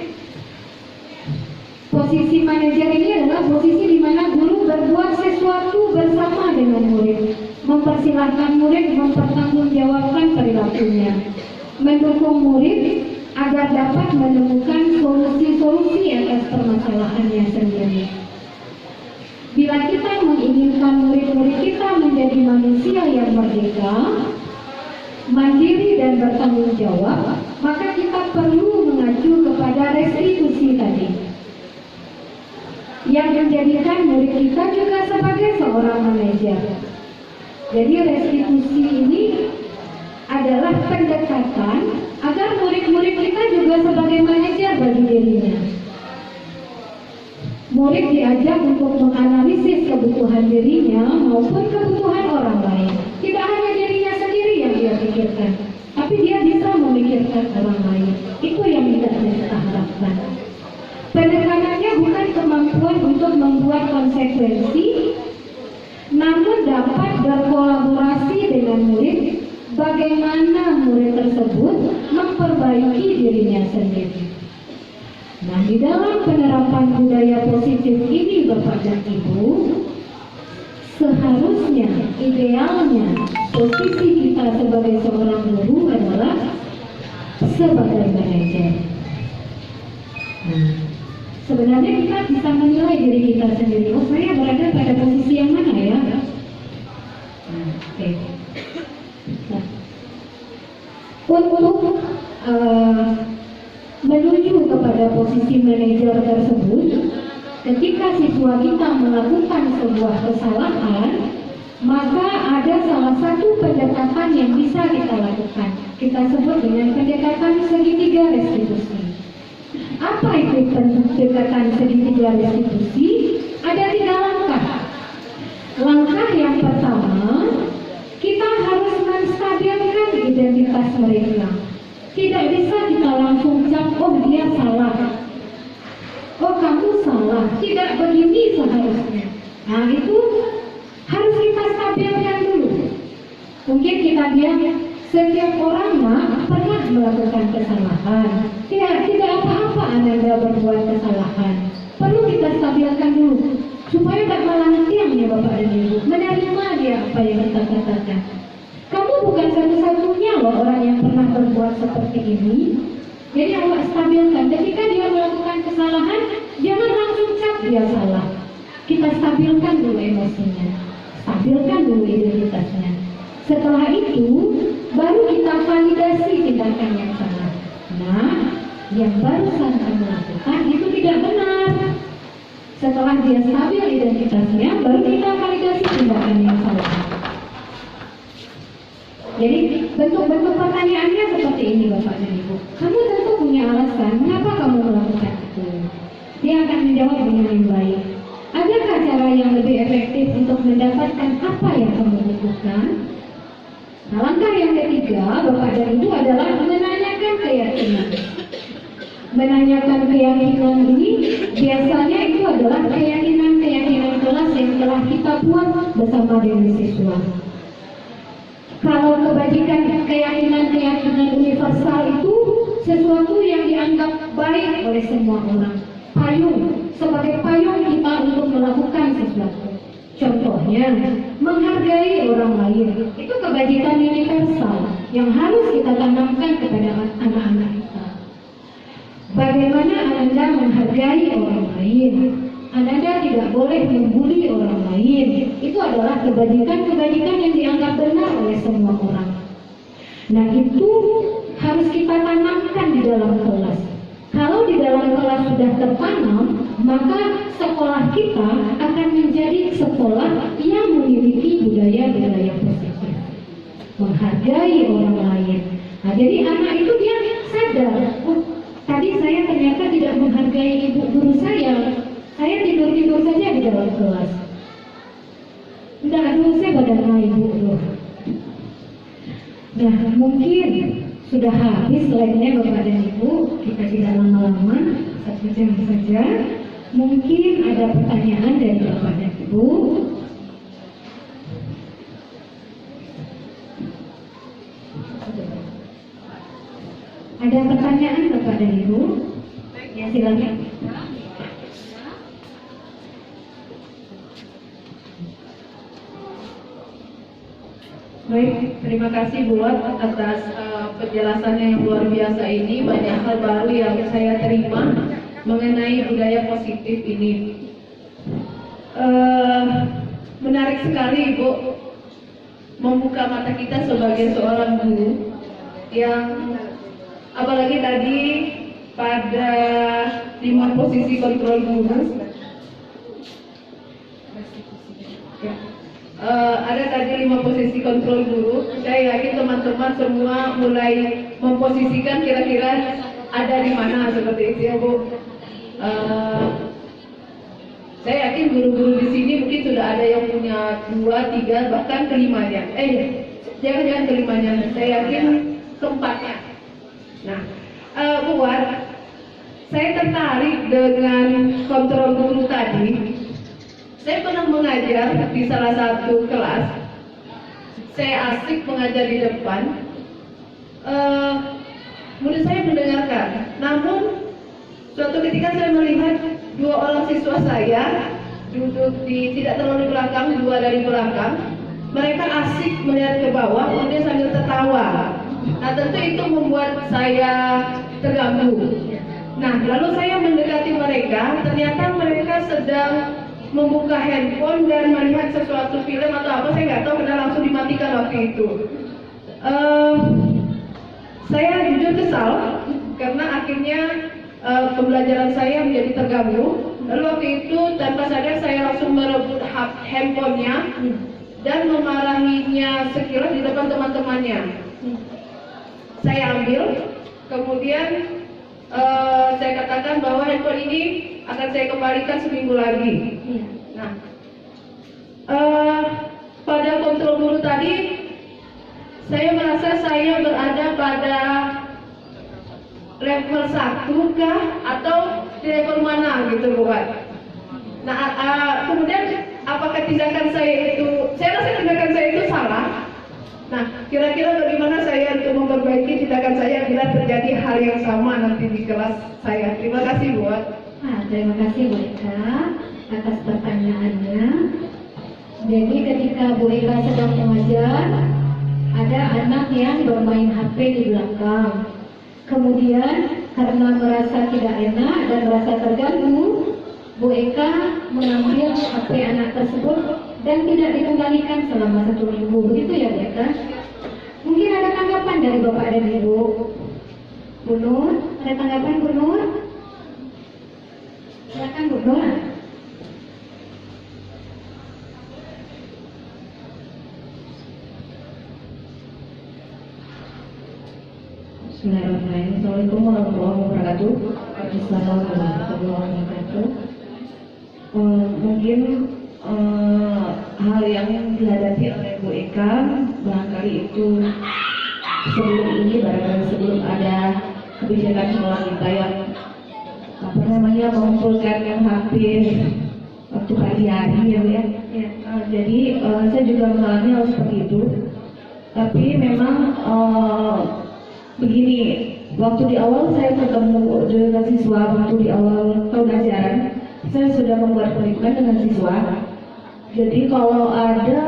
S3: Posisi manajer ini adalah posisi di mana guru berbuat sesuatu bersama dengan murid, mempersilahkan murid mempertanggungjawabkan perilakunya, mendukung murid agar dapat menemukan solusi-solusi atas permasalahannya sendiri. Bila kita menginginkan murid-murid kita menjadi manusia yang merdeka, mandiri dan bertanggung jawab, maka kita perlu mengacu kepada restitusi tadi, yang menjadikan murid kita juga sebagai seorang manajer. Jadi restitusi ini adalah pendekatan agar murid-murid kita juga sebagai manajer bagi dirinya. Murid diajak untuk menganalisis kebutuhan dirinya maupun kebutuhan orang lain. Tidak hanya dirinya sendiri yang dia pikirkan, tapi dia bisa memikirkan orang lain. Itu yang kita harapkan. Pendekanannya bukan kemampuan untuk membuat konsekuensi, namun dapat berkolaborasi dengan murid, bagaimana murid tersebut memperbaiki dirinya sendiri. Nah, di dalam penerapan budaya positif ini Bapak dan Ibu, seharusnya, idealnya, posisi kita sebagai seorang guru adalah sebagai manajer. Sebenarnya kita bisa menilai diri kita sendiri. Oh, saya berada pada posisi yang mana ya? Oke. Nah, untuk menuju kepada posisi manajer tersebut, ketika siswa kita melakukan sebuah kesalahan, maka ada salah satu pendekatan yang bisa kita lakukan. Kita sebut dengan pendekatan segitiga restitusi. Apa itu pendekatan segitiga restitusi? Ada 3 langkah. Langkah yang pertama, kita harus menstabilkan identitas mereka. Tidak bisa kita langsung cap, oh dia salah, oh kamu salah, tidak begini seharusnya. Nah itu harus kita stabilkan dulu. Mungkin kita diam, setiap orang pernah melakukan kesalahan. Tidak apa-apa Anda berbuat kesalahan. Perlu kita stabilkan dulu supaya tidak malah tiangnya Bapak dan Ibu menerima dia apa yang kita katakan. Kamu bukan satu-satunya loh orang yang pernah berbuat seperti ini. Jadi Allah stabilkan. Ketika dia melakukan kesalahan, jangan langsung cap dia salah. Kita stabilkan dulu emosinya, stabilkan dulu identitasnya. Setelah itu, baru kita validasi tindakan yang salah. Nah, yang barusan kamu lakukan itu tidak benar. Setelah dia stabil identitasnya, baru kita validasi tindakan yang salah. Jadi bentuk-bentuk pertanyaannya seperti ini Bapak dan Ibu. Kamu tentu punya alasan mengapa kamu melakukan itu. Dia akan menjawab dengan yang baik. Adakah cara yang lebih efektif untuk mendapatkan apa yang kamu butuhkan? Nah, langkah yang ketiga Bapak dan Ibu adalah menanyakan keyakinan. Menanyakan keyakinan ini biasanya itu adalah keyakinan kelas yang telah kita buat bersama dengan siswa. Kalau kebajikan keyakinan universal itu sesuatu yang dianggap baik oleh semua orang. Payung, sebagai payung kita untuk melakukan sesuatu. Contohnya, menghargai orang lain. Itu kebajikan universal yang harus kita tanamkan kepada anak-anak kita. Bagaimana Anda menghargai orang lain? Anda tidak boleh membuli orang lain. Itu adalah kebajikan-kebajikan yang dianggap benar oleh semua orang. Nah itu harus kita tanamkan di dalam kelas. Kalau di dalam kelas sudah tertanam, maka sekolah kita akan menjadi sekolah yang memiliki budaya-budaya positif. Menghargai orang lain. Nah jadi anak itu dia sadar, oh tadi saya ternyata tidak menghargai ibu guru saya. Saya tidur-tidur saja di dalam kelas. Aduh, saya badan naik Bu. Nah, mungkin sudah habis slide-nya Bapak dan Ibu. Kita tidak lama-lama, 1 jam saja. Mungkin ada pertanyaan dari Bapak dan Ibu. Ada pertanyaan Bapak dan Ibu? Ya, silakan.
S4: Baik, terima kasih buat atas penjelasannya yang luar biasa ini. Banyak hal baru yang saya terima mengenai budaya positif ini. Menarik sekali Ibu membuka mata kita sebagai seorang guru yang apalagi tadi pada 5 posisi kontrol guru. Ada tadi 5 posisi kontrol guru. Saya yakin teman-teman semua mulai memposisikan kira-kira ada di mana seperti itu ya Bu. Saya yakin guru-guru di sini mungkin sudah ada yang punya 2, 3 bahkan kelimanya. Jangan kelimanya. Saya yakin keempatnya. Nah, buat saya tertarik dengan kontrol guru tadi. Saya pernah mengajar di salah satu kelas. Saya asik mengajar di depan. Murid saya mendengarkan. Namun suatu ketika saya melihat 2 orang siswa saya duduk di tidak terlalu belakang, 2 dari belakang. Mereka asik melihat ke bawah, kemudian sambil tertawa. Nah tentu itu membuat saya terganggu. Nah, lalu saya mendekati mereka, ternyata mereka sedang membuka handphone dan melihat sesuatu film atau apa, saya nggak tahu, karena langsung dimatikan waktu itu. Saya jujur kesal karena akhirnya pembelajaran saya menjadi terganggu. Lalu waktu itu tanpa sadar saya langsung merebut handphonenya dan memarahinya sekilas di depan teman-temannya. Saya ambil, kemudian saya katakan bahwa handphone ini akan saya kembalikan seminggu lagi. Nah, pada kontrol guru tadi, saya merasa saya berada pada level 1 kah atau di level mana gitu, bukan? Nah, kemudian apakah tindakan saya itu, saya rasa tindakan saya itu salah. Nah, kira-kira bagaimana saya untuk memperbaiki tindakan saya bila terjadi hal yang sama nanti di kelas saya. Terima kasih, Bu.
S3: Terima kasih Bu Eka atas pertanyaannya. Jadi ketika Bu Eka sedang mengajar, ada anak yang bermain HP di belakang. Kemudian karena merasa tidak enak dan merasa terganggu, Bu Eka mengambil HP anak tersebut dan tidak dikembalikan selama 1 minggu. Begitu ya Bu Eka? Mungkin ada tanggapan dari Bapak dan Ibu. Bu Nur, ada tanggapan Bu Nur? Silakan Bu Nur. Bismillahirrahmanirrahim. Assalamualaikum warahmatullahi wabarakatuh. Assalamualaikum warahmatullahi wabarakatuh. Mungkin hal yang dihadapi oleh Bu Eka barangkali itu sebelum ada kebijakan sekolah kita yang mengumpulkan yang hampir waktu pagi hari ya Bu ya. Jadi saya juga mengalami hal seperti itu. Tapi memang begini, waktu di awal saya ketemu dengan siswa, waktu di awal tahun ajaran, saya sudah membuat perhitungan dengan siswa. Jadi kalau ada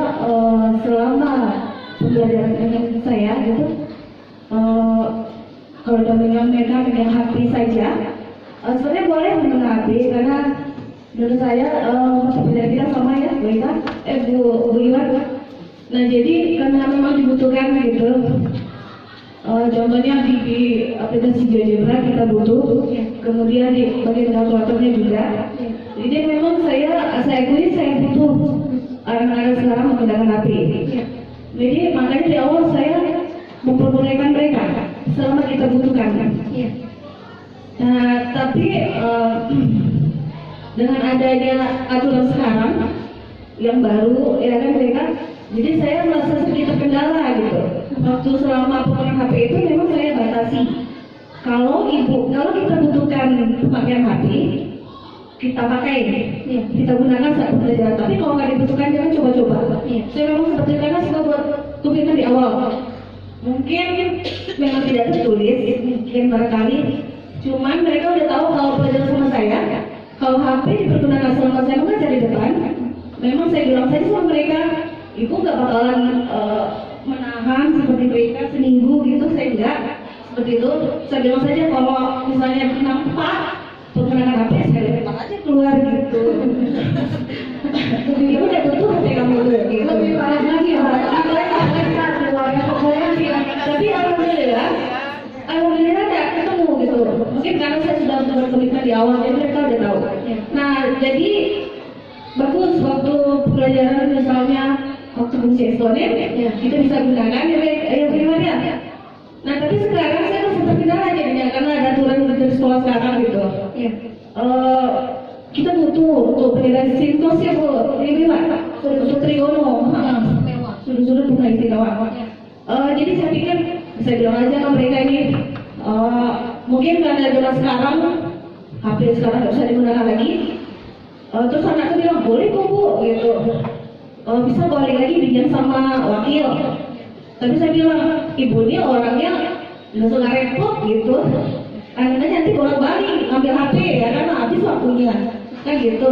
S3: selama pembelajaran dengan saya gitu, kalau dengan mereka pegang HP saja, sebenarnya boleh memegang HP karena menurut saya mata pelajaran kita sama ya, Bu Iwan. Nah jadi karena memang dibutuhkan gitu. Contohnya di aplikasi GeoGebra kita butuh, kemudian di bagian kalkulatornya juga. Jadi memang saya akui saya butuh anak-anak sekarang menggunakan HP. Jadi makanya di awal saya memperbolehkan mereka selama kita butuhkan. Tapi dengan adanya aturan sekarang yang baru, ya kan mereka, jadi saya merasa sedikit terkendala gitu. Waktu selama penggunaan HP itu memang saya batasi. Kalau kita butuhkan pemakaian HP, kita pakai, kita gunakan saat pembelajaran. Tapi kalau nggak dibutuhkan jangan coba-coba. Saya memang seperti karena suka buat tulisan di awal. Mungkin memang tidak tertulis, mungkin barangkali. Cuman mereka udah tahu kalau pelajaran sama saya, kalau HP dipergunakan selama saya mengajar di depan, memang saya bilang saja sama mereka, ibu nggak bakalan menahan seperti mereka seminggu gitu, saya enggak seperti itu. Saya bilang saja kalau misalnya nampak penggunaan HP, saya lempar aja keluar gitu. Ibu udah butuh HP kamu gitu. Lebih parah lagi ya. Tapi alhamdulillah tidak ketemu gitu. Mungkin karena saya sudah berkomitmen di awal, jadi mereka udah tahu. Nah jadi bagus waktu pelajaran misalnya waktu fungsi eksponen, kita bisa gunakan ya gimana? Nah tapi sekarang saya masih terkendala jadinya karena ada aturan dari sekolah sekarang gitu. Kita butuh untuk penilaian sintos ya Bu, ini Pak, untuk trigono, sudah bukan istimewa. Jadi saya pikir bisa bilang aja ke mereka ini, mungkin karena zaman sekarang HP sekarang nggak bisa digunakan lagi. Terus anak itu bilang boleh kok Bu, gitu. Bisa balik lagi pinjam sama wakil. Tapi saya bilang ibu ini orangnya nggak suka repot gitu. Karena nanti bolak-balik ngambil HP ya karena habis waktunya, kan gitu.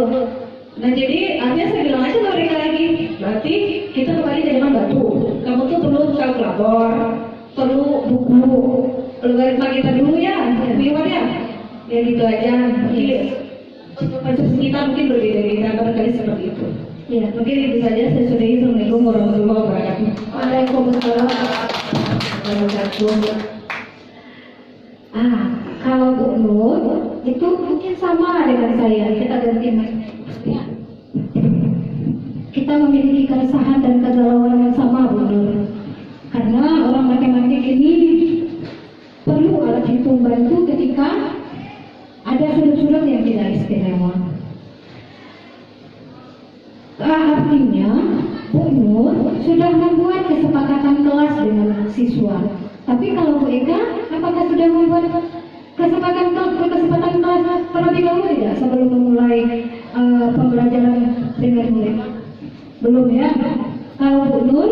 S3: Nah jadi akhirnya saya bilang aja ke mereka lagi, berarti kita kembali ke zaman batu. Kamu tuh perlu kalkulator, perlu buku logaritma kita dulu ya, Iwan ya.
S8: Ya gitu aja. Mungkin untuk kasus kita mungkin berbeda-beda barangkali seperti itu. Ya, mungkin itu saja. Saya sudahi. Assalamualaikum warahmatullahi wabarakatuh.
S3: Waalaikumsalam. Kalau Bu Nur itu mungkin sama dengan saya. Kita ganti ya. Kita memiliki keresahan dan kegalauan yang sama, Bu Nur. Karena orang matematik ini perlu alat hitung bantu ketika ada sudut-sudut yang tidak istimewa. Artinya, Bu Nur sudah membuat kesepakatan kelas dengan siswa. Tapi kalau Bu Eka, apakah sudah membuat kesepakatan kelas terlebih dahulu tidak sebelum memulai pembelajaran dengan murid? Belum ya. Kalau Bu Nur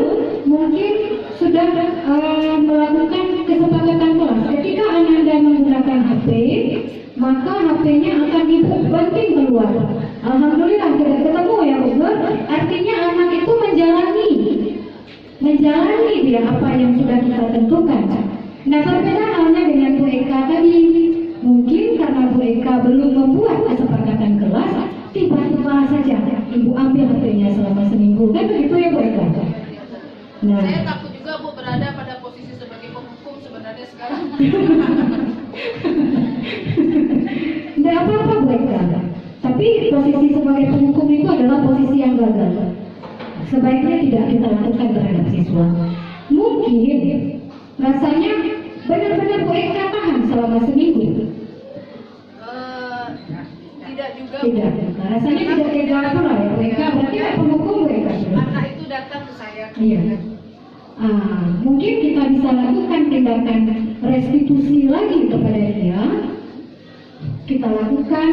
S3: mungkin sudah melakukan kesepakatan kelas. Ketika Anda menggunakan HP, maka HP-nya akan Ibu banting keluar. Alhamdulillah tidak ketemu ya Bu Nur. Artinya anak itu menjalani dia apa yang sudah kita tentukan. Nah, berbeda halnya dengan Bu Eka tadi. Mungkin karena Bu Eka belum membuat kesepakatan kelas, tiba-tiba saja Ibu ambil HP-nya selama seminggu. Kan begitu ya Bu Eka? Nah,
S6: Saya takut juga Bu berada pada posisi sebagai penghukum sebenarnya sekarang.
S3: tidak apa-apa Bu Eka. Tapi posisi sebagai penghukum itu adalah posisi yang gagal. Sebaiknya tidak kita lakukan terhadap siswa. Mungkin rasanya benar-benar Bu Eka tahan selama seminggu.
S6: Tidak juga.
S3: Tidak. Nah, rasanya tidak tega pula ya Bu Eka. Berarti tidak penghukum Bu Eka.
S6: Anak itu datang ke saya.
S3: Iya. Mungkin kita bisa lakukan tindakan restitusi lagi kepada dia. Kita lakukan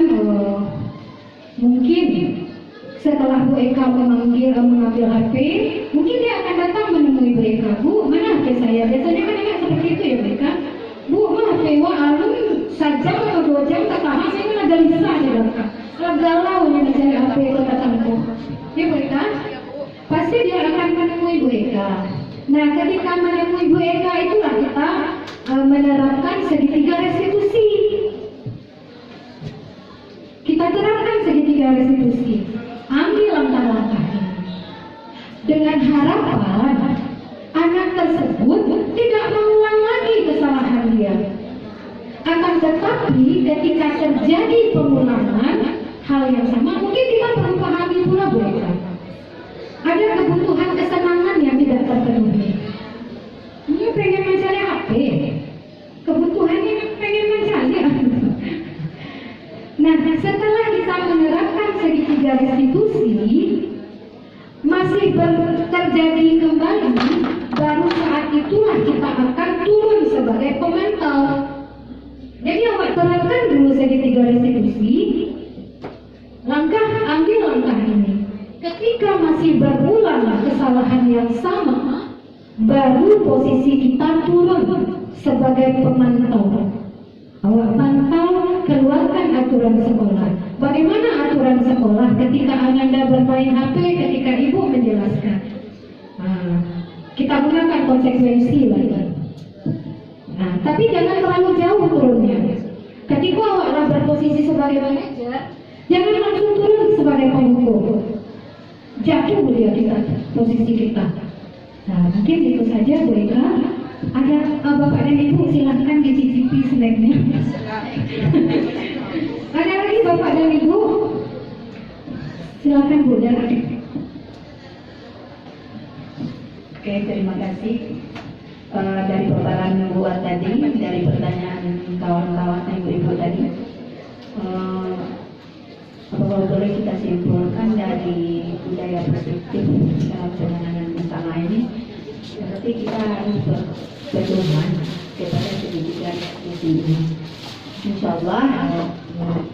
S3: mungkin setelah Bu Eka mengambil HP, mungkin dia akan datang menemui Bu Eka. Bu, mana HP saya? Biasanya kan anak seperti itu ya Bu Eka. Bu, HP alun sajam atau 2 jam ketahan, saya kan ada lisa aja datang. Kalau galau yang mencari HP itu datangku. Ya Bu Eka? Pasti dia akan menemui Bu Eka. Nah, ketika menemui Bu Eka itulah kita menerapkan segitiga restitusi. Kita terapkan segitiga restitusi. Ambil langkah-langkah ini dengan harapan anak tersebut tidak mengulang lagi kesalahan dia. Akan tetapi ketika terjadi pengulangan hal yang sama, mungkin kita perlu pahami pula Bu Eka. Ada kebutuhan kesenangan yang tidak terpenuhi. Ini pengen mencari HP, kebutuhannya pengen mencari. Nah, setelah kita menerapkan segitiga restitusi, masih terjadi kembali, baru saat itulah kita akan turun sebagai pemantau. Jadi awak terapkan dulu segitiga restitusi, ambil langkah ini. Ketika masih berulang kesalahan yang sama, baru posisi kita turun sebagai pemantau. Awak pantau, keluarkan aturan sekolah. Bagaimana aturan sekolah ketika Ananda bermain HP ketika ibu menjelaskan? Kita gunakan konsekuensi lagi. Nah, tapi jangan terlalu jauh turunnya. Ketika awak berposisi sebagai manajer, jangan langsung turun sebagai penghukum. Jatuh dia kita, posisi kita. Nah, mungkin itu saja Bu Eka. Ada Bapak dan Ibu silahkan dicicipi snacknya. Ada lagi Bapak dan Ibu? Silahkan Bu.
S7: Oke, terima kasih dari paparan buat tadi, dari pertanyaan kawan-kawan ibu-ibu tadi. Apa boleh kita simpulkan dari budaya positif dalam penanganan bersama ini? Berarti kita harus berpedoman kepada pendidikan di sini. Insya Allah,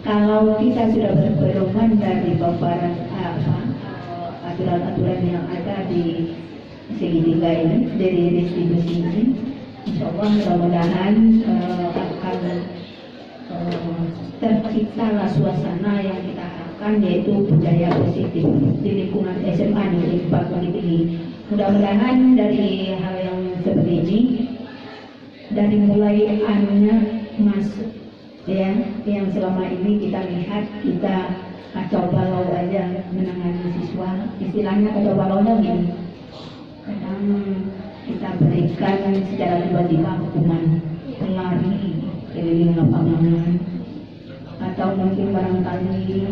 S7: kalau kita sudah berpedoman dari paparan aturan-aturan yang ada di segitiga ini, dari restitusi ini, insya Allah mudah-mudahan akan terciptalah suasana yang kita harapkan, yaitu budaya positif di lingkungan SMA di Pak Politik ini. Mudah-mudahan dari hal yang seperti ini, dari mulai anak masuk ya, yang selama ini kita lihat kita kacau balau aja menangani siswa. Istilahnya kacau balaunya gini, kadang kita berikan secara tiba-tiba hukuman pelari keliling lapangan, atau mungkin barangkali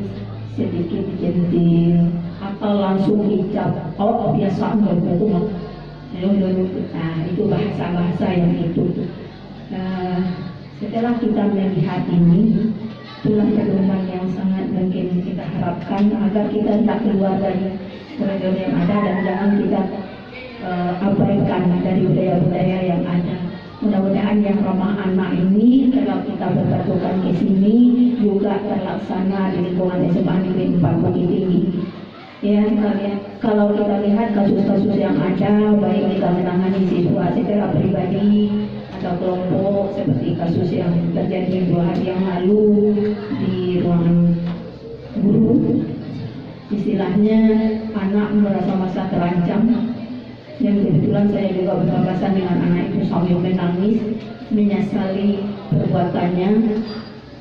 S7: sedikit jentil atau langsung hijab. Oh biasa nggak itu mah. Nah itu bahasa-bahasa yang itu. Setelah kita melihat ini, itulah pedoman yang sangat mungkin kita harapkan agar kita tidak keluar dari koridor yang ada dan jangan kita abaikan dari budaya-budaya yang ada. Mudah-mudahan yang ramah anak ini kalau kita berpatokan ke sini juga terlaksana di lingkungan SMA Negeri 4 Bukit Tinggi. Ya, kalau kita lihat kasus-kasus yang ada, baik kita menangani siswa secara pribadi atau kelompok, seperti kasus yang terjadi 2 hari yang lalu di ruangan guru, istilahnya anak merasa terancam. Dan kebetulan saya juga berpapasan dengan anak itu sambil menangis, menyesali perbuatannya.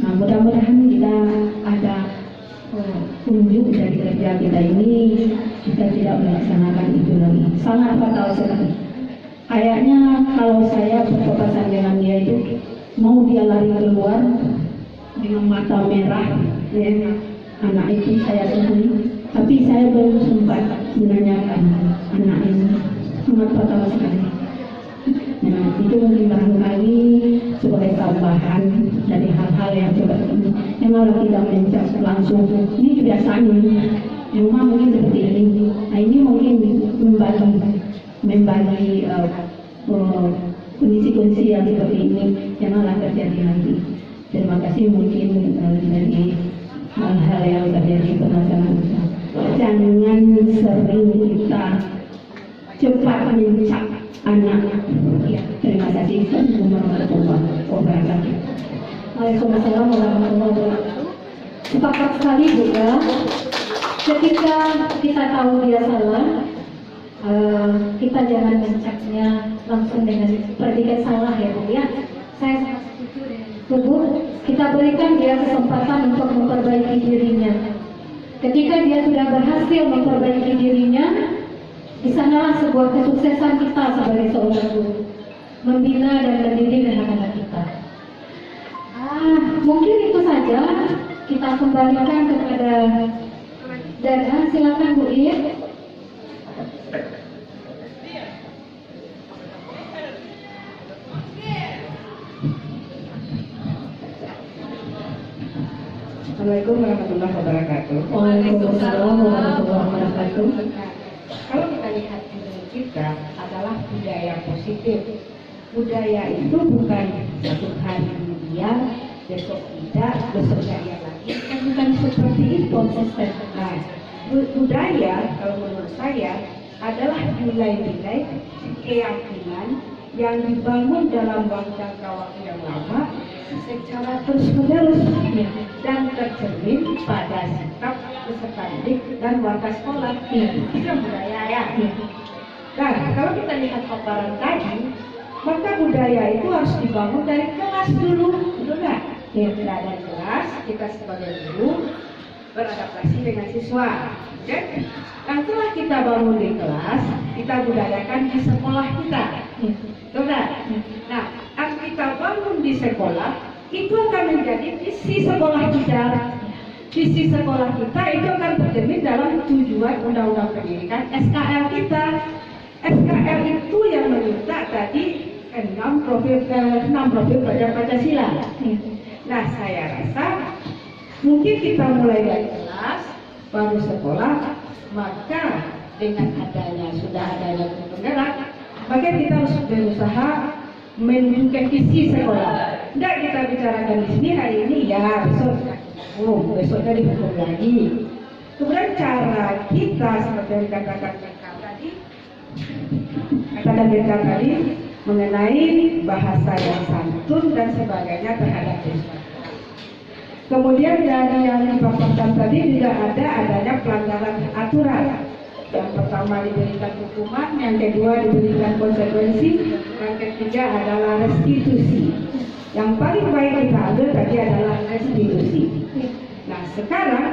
S7: Nah, mudah-mudahan kita ada unjuk dari kerja kita ini, kita tidak melaksanakan itu lagi. Sangat fatal sekali. Kayaknya kalau saya berpapasan dengan dia itu, mau dia lari keluar dengan mata merah, ya, anak itu saya temui, tapi saya belum sempat menanyakan anak ini. Sangat fatal sekali. Nah, itu mungkin barangkali sebagai tambahan dari hal-hal yang coba ketemu. Yang kalau kita mencap langsung, ini kebiasaannya. Yang mungkin seperti ini. Nah, ini mungkin membagi kondisi-kondisi yang seperti ini janganlah terjadi lagi. Terima kasih mungkin dari hal-hal yang terjadi penasaran. Jangan sering kita cepat mencap anak. Ya, terima kasih. Assalamualaikum warahmatullahi wabarakatuh.
S3: Waalaikumsalam warahmatullahi wabarakatuh. Sepakat sekali juga. Ketika kita tahu dia salah, kita jangan mencapnya langsung dengan predikat salah ya Bu ya. Saya sangat setuju dengan Bu. Kita berikan dia kesempatan untuk memperbaiki dirinya. Ketika dia sudah berhasil memperbaiki dirinya, di sanalah sebuah kesuksesan kita sebagai seorang guru, membina dan mendidik anak-anak kita. Mungkin itu saja. Kita kembalikan kepada Dana. Silakan Bu Ir.
S9: Assalamualaikum warahmatullahi wabarakatuh.
S3: Waalaikumsalam warahmatullahi wabarakatuh.
S9: Kalau kita lihat ini kita adalah budaya positif. Budaya itu bukan satu hari dia, besok tidak, besoknya dia lagi. Bukan seperti itu konsisten. Nah, budaya kalau menurut saya adalah nilai-nilai keyakinan yang dibangun dalam jangka waktu yang lama secara terus-menerus dan tercermin pada sikap peserta didik dan warga sekolah. Itu yang budaya ya. Nah, kalau kita lihat paparan tadi, maka budaya itu harus dibangun dari kelas dulu, betul nggak? Dari kelas kita sebagai guru beradaptasi dengan siswa. Dan setelah kita bangun di kelas, kita budayakan di sekolah kita, betul nggak? Nah, as kita bangun di sekolah, itu akan menjadi visi sekolah kita. Visi sekolah kita itu akan tercermin dalam tujuan Undang-Undang Pendidikan SKL kita. SKL itu yang meminta tadi 6 profil pelajaran Pancasila. Nah, saya rasa mungkin kita mulai dari kelas, baru sekolah, maka dengan sudah adanya penggerak, maka kita harus berusaha menunjukkan visi sekolah. Tidak kita bicarakan di sini hari ini ya, besoknya dihukum lagi. Kemudian cara kita seperti yang dikatakan tadi mengenai bahasa yang santun dan sebagainya terhadap siswa. Kemudian dari yang dipaparkan tadi juga adanya pelanggaran aturan. Yang pertama diberikan hukuman, yang kedua diberikan konsekuensi, yang ketiga adalah restitusi. Yang paling baik kita ambil tadi adalah restitusi. Nah sekarang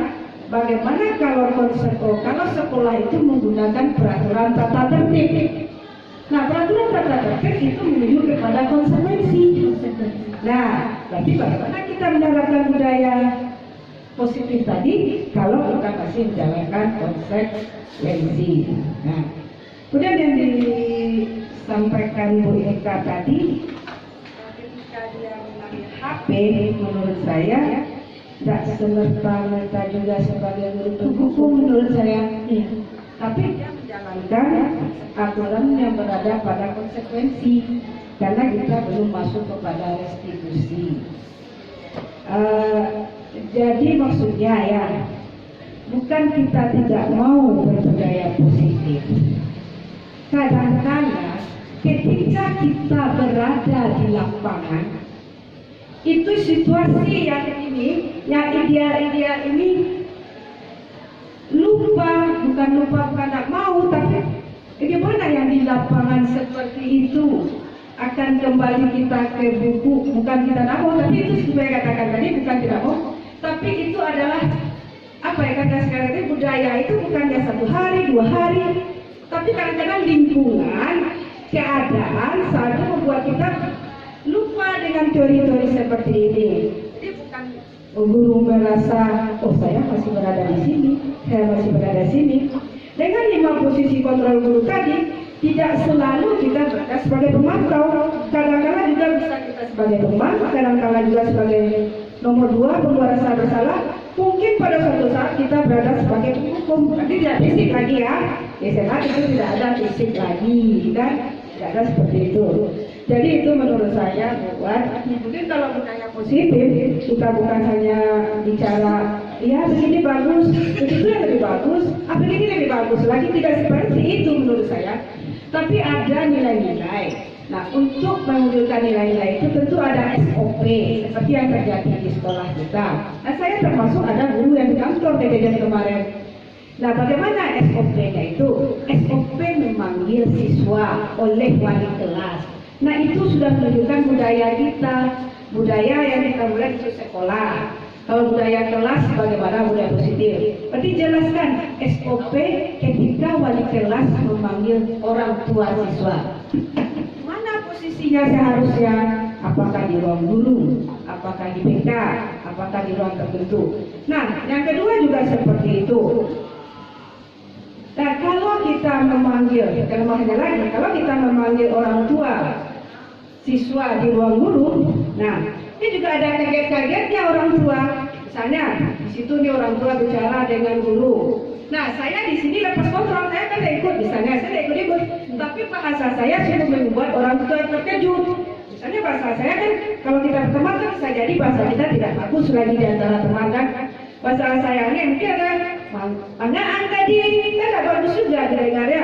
S9: bagaimana kalau sekolah itu menggunakan peraturan tata tertib? Nah peraturan tata tertib itu menuju kepada konsekuensi. Nah berarti bagaimana kita menerapkan budaya positif tadi kalau kita masih menjalankan konsekuensi. Nah kemudian yang disampaikan Bu Eka tadi, ketika dia mengambil HP, menurut saya tidak semerta-merta juga sebagai guru hukum menurut saya, tapi dia menjalankan aturan yang berada pada konsekuensi karena kita belum masuk kepada restitusi. Jadi maksudnya ya, bukan kita tidak mau berbudaya positif. Kadang-kadang ketika kita berada di lapangan, itu situasi yang ideal ini bukan tidak mau, tapi bagaimana yang di lapangan seperti itu akan kembali kita ke buku, bukan kita tidak mau, tapi itu supaya katakan tadi bukan tidak mau, tapi itu adalah apa ya kata sekarang ini, budaya itu bukannya 1 hari 2 hari, tapi kadang-kadang lingkungan, keadaan selalu membuat kita lupa dengan teori-teori seperti ini. Jadi bukan guru merasa, oh saya masih berada di sini, saya masih berada di sini. Dengan 5 posisi kontrol guru tadi, tidak selalu kita berada sebagai pemantau. Kadang-kadang juga bisa kita sebagai pemantau, kadang-kadang juga sebagai nomor 2 pembuat rasa bersalah. Mungkin pada suatu saat kita berada sebagai penghukum, nanti tidak fisik lagi ya. Di SMA itu tidak ada fisik lagi, kan? Tidak ada seperti itu. Jadi itu menurut saya buat mungkin kalau budaya positif kita bukan hanya bicara ya begini bagus, begitu yang lebih bagus, begini lebih bagus lagi, tidak seperti itu menurut saya. Tapi ada nilai-nilai. Nah untuk mewujudkan nilai-nilai itu tentu ada SOP seperti yang terjadi di sekolah kita. Nah saya termasuk ada guru yang di kantor kejadian kemarin. Nah bagaimana SOP-nya itu? SOP memanggil siswa oleh wali kelas. Nah itu sudah menunjukkan budaya kita, budaya yang kita mulai di sekolah. Kalau budaya kelas bagaimana budaya positif? Berarti jelaskan SOP ketika wali kelas memanggil orang tua siswa. Mana posisinya seharusnya? Apakah di ruang guru? Apakah di BK? Apakah di ruang tertentu? Nah yang kedua juga seperti itu. Nah kalau kita memanggil, kalau kita memanggil orang tua siswa di ruang guru, nah ini juga ada kaget-kagetnya orang tua. Misalnya di situ nih orang tua bicara dengan guru. Nah saya di sini lepas kontrol, saya kan ikut, misalnya saya ikut, tapi bahasa saya sudah membuat orang tua terkejut. Misalnya bahasa saya kan kalau kita berteman kan bisa jadi bahasa kita tidak bagus lagi di antara teman kan. Bahasa saya ini mungkin ada mangaan tadi kan tidak bagus juga didengar ya.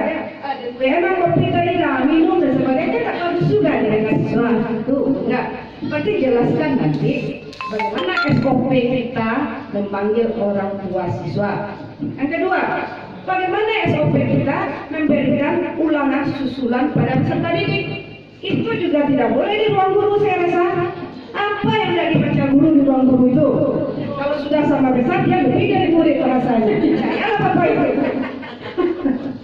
S9: Memang kopi tadi dah minum dan sebagainya tidak bagus juga didengar siswa itu enggak. Berarti jelaskan nanti bagaimana SOP kita memanggil orang tua siswa. Yang kedua, bagaimana SOP kita memberikan ulangan susulan pada peserta didik. Itu juga tidak boleh di ruang guru saya rasa. Apa yang tidak dibaca guru di ruang guru itu? Kalau sudah sama besar dia lebih dari murid rasanya. Saya apa itu?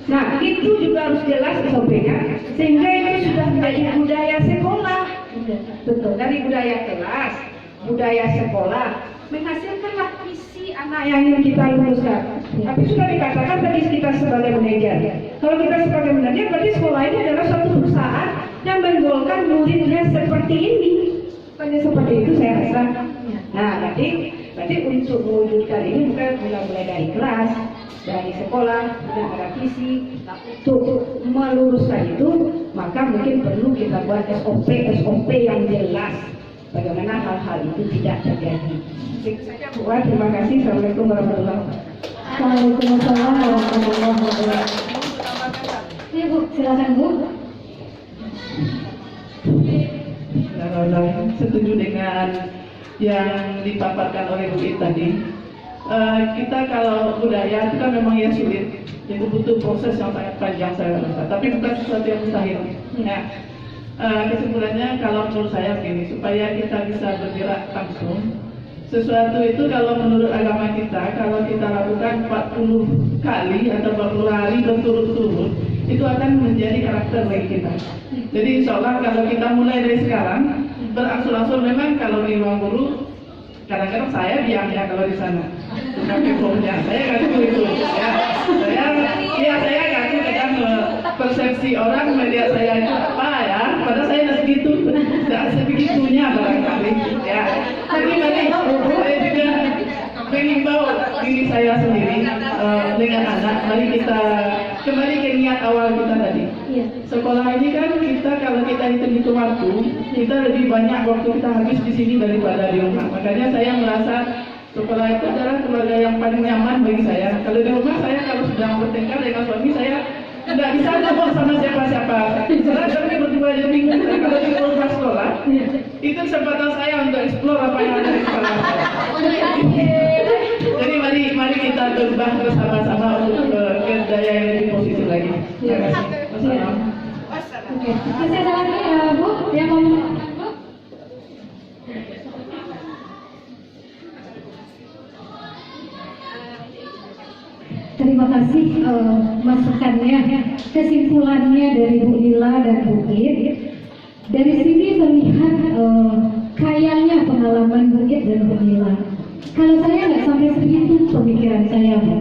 S9: Nah itu juga harus jelas SOP-nya sehingga itu sudah menjadi budaya sekolah. Betul. Dari budaya kelas, budaya sekolah menghasilkanlah visi anak yang ingin kita luluskan. Tapi sudah dikatakan tadi kita sebagai manajer. Kalau kita sebagai manajer berarti sekolah ini adalah suatu perusahaan yang menggolkan muridnya seperti ini. Bukannya seperti itu saya rasa. Nah berarti untuk mewujudkan ini bukan mulai dari kelas, dari sekolah, dan ada visi. Nah, untuk meluruskan itu maka mungkin perlu kita buat SOP yang jelas bagaimana hal-hal itu tidak terjadi. Itu saja Bu. Terima kasih. Assalamualaikum warahmatullahi wabarakatuh.
S3: Waalaikumsalam warahmatullahi wabarakatuh. Iya Bu, silakan Bu.
S10: Setuju dengan yang dipaparkan oleh Bu I tadi. Kita kalau budaya itu kan memang ya sulit, jadi butuh proses yang sangat panjang saya rasa. Tapi bukan sesuatu yang mustahil. Nah, Kesimpulannya kalau menurut saya begini, supaya kita bisa bergerak langsung, sesuatu itu kalau menurut agama kita, kalau kita lakukan 40 kali atau 40 hari berturut-turut, itu akan menjadi karakter bagi kita. Jadi insya Allah kalau kita mulai dari sekarang, berangsur-angsur, memang kalau di ruang guru, kadang-kadang saya diamnya kalau di sana, tapi formnya saya ngaku itu, ya, saya ngaku kadang persepsi orang melihat saya itu apa ya, padahal saya tidak sebegitunya barangkali, ya. Jadi mari saya juga mengimbau diri saya sendiri dengan anak, mari kita kembali ke niat awal kita tadi. Sekolah ini kan kita, kalau kita hitung waktu, kita lebih banyak waktu kita habis di sini daripada di rumah. Makanya saya merasa sekolah itu adalah keluarga yang paling nyaman bagi saya. Kalau di rumah saya kalau sedang bertengkar dengan suami saya tidak bisa ngomong sama siapa-siapa. Karena kami berdua aja bingung. Kalau di rumah sekolah itu kesempatan saya untuk eksplor apa yang ada di kepala saya. Jadi mari kita berubah bersama-sama untuk ke daya yang lebih positif lagi. Terima kasih. Wassalamualaikum.
S3: Oke, masih ada lagi ya Bu yang mau mengatakan Bu? Terima kasih masukannya, kesimpulannya dari Bu Lila dan Bu Ir. Dari sini terlihat kayanya pengalaman Bu Ir dan Bu Lila. Kalau saya nggak sampai segitu pemikiran saya, Bu.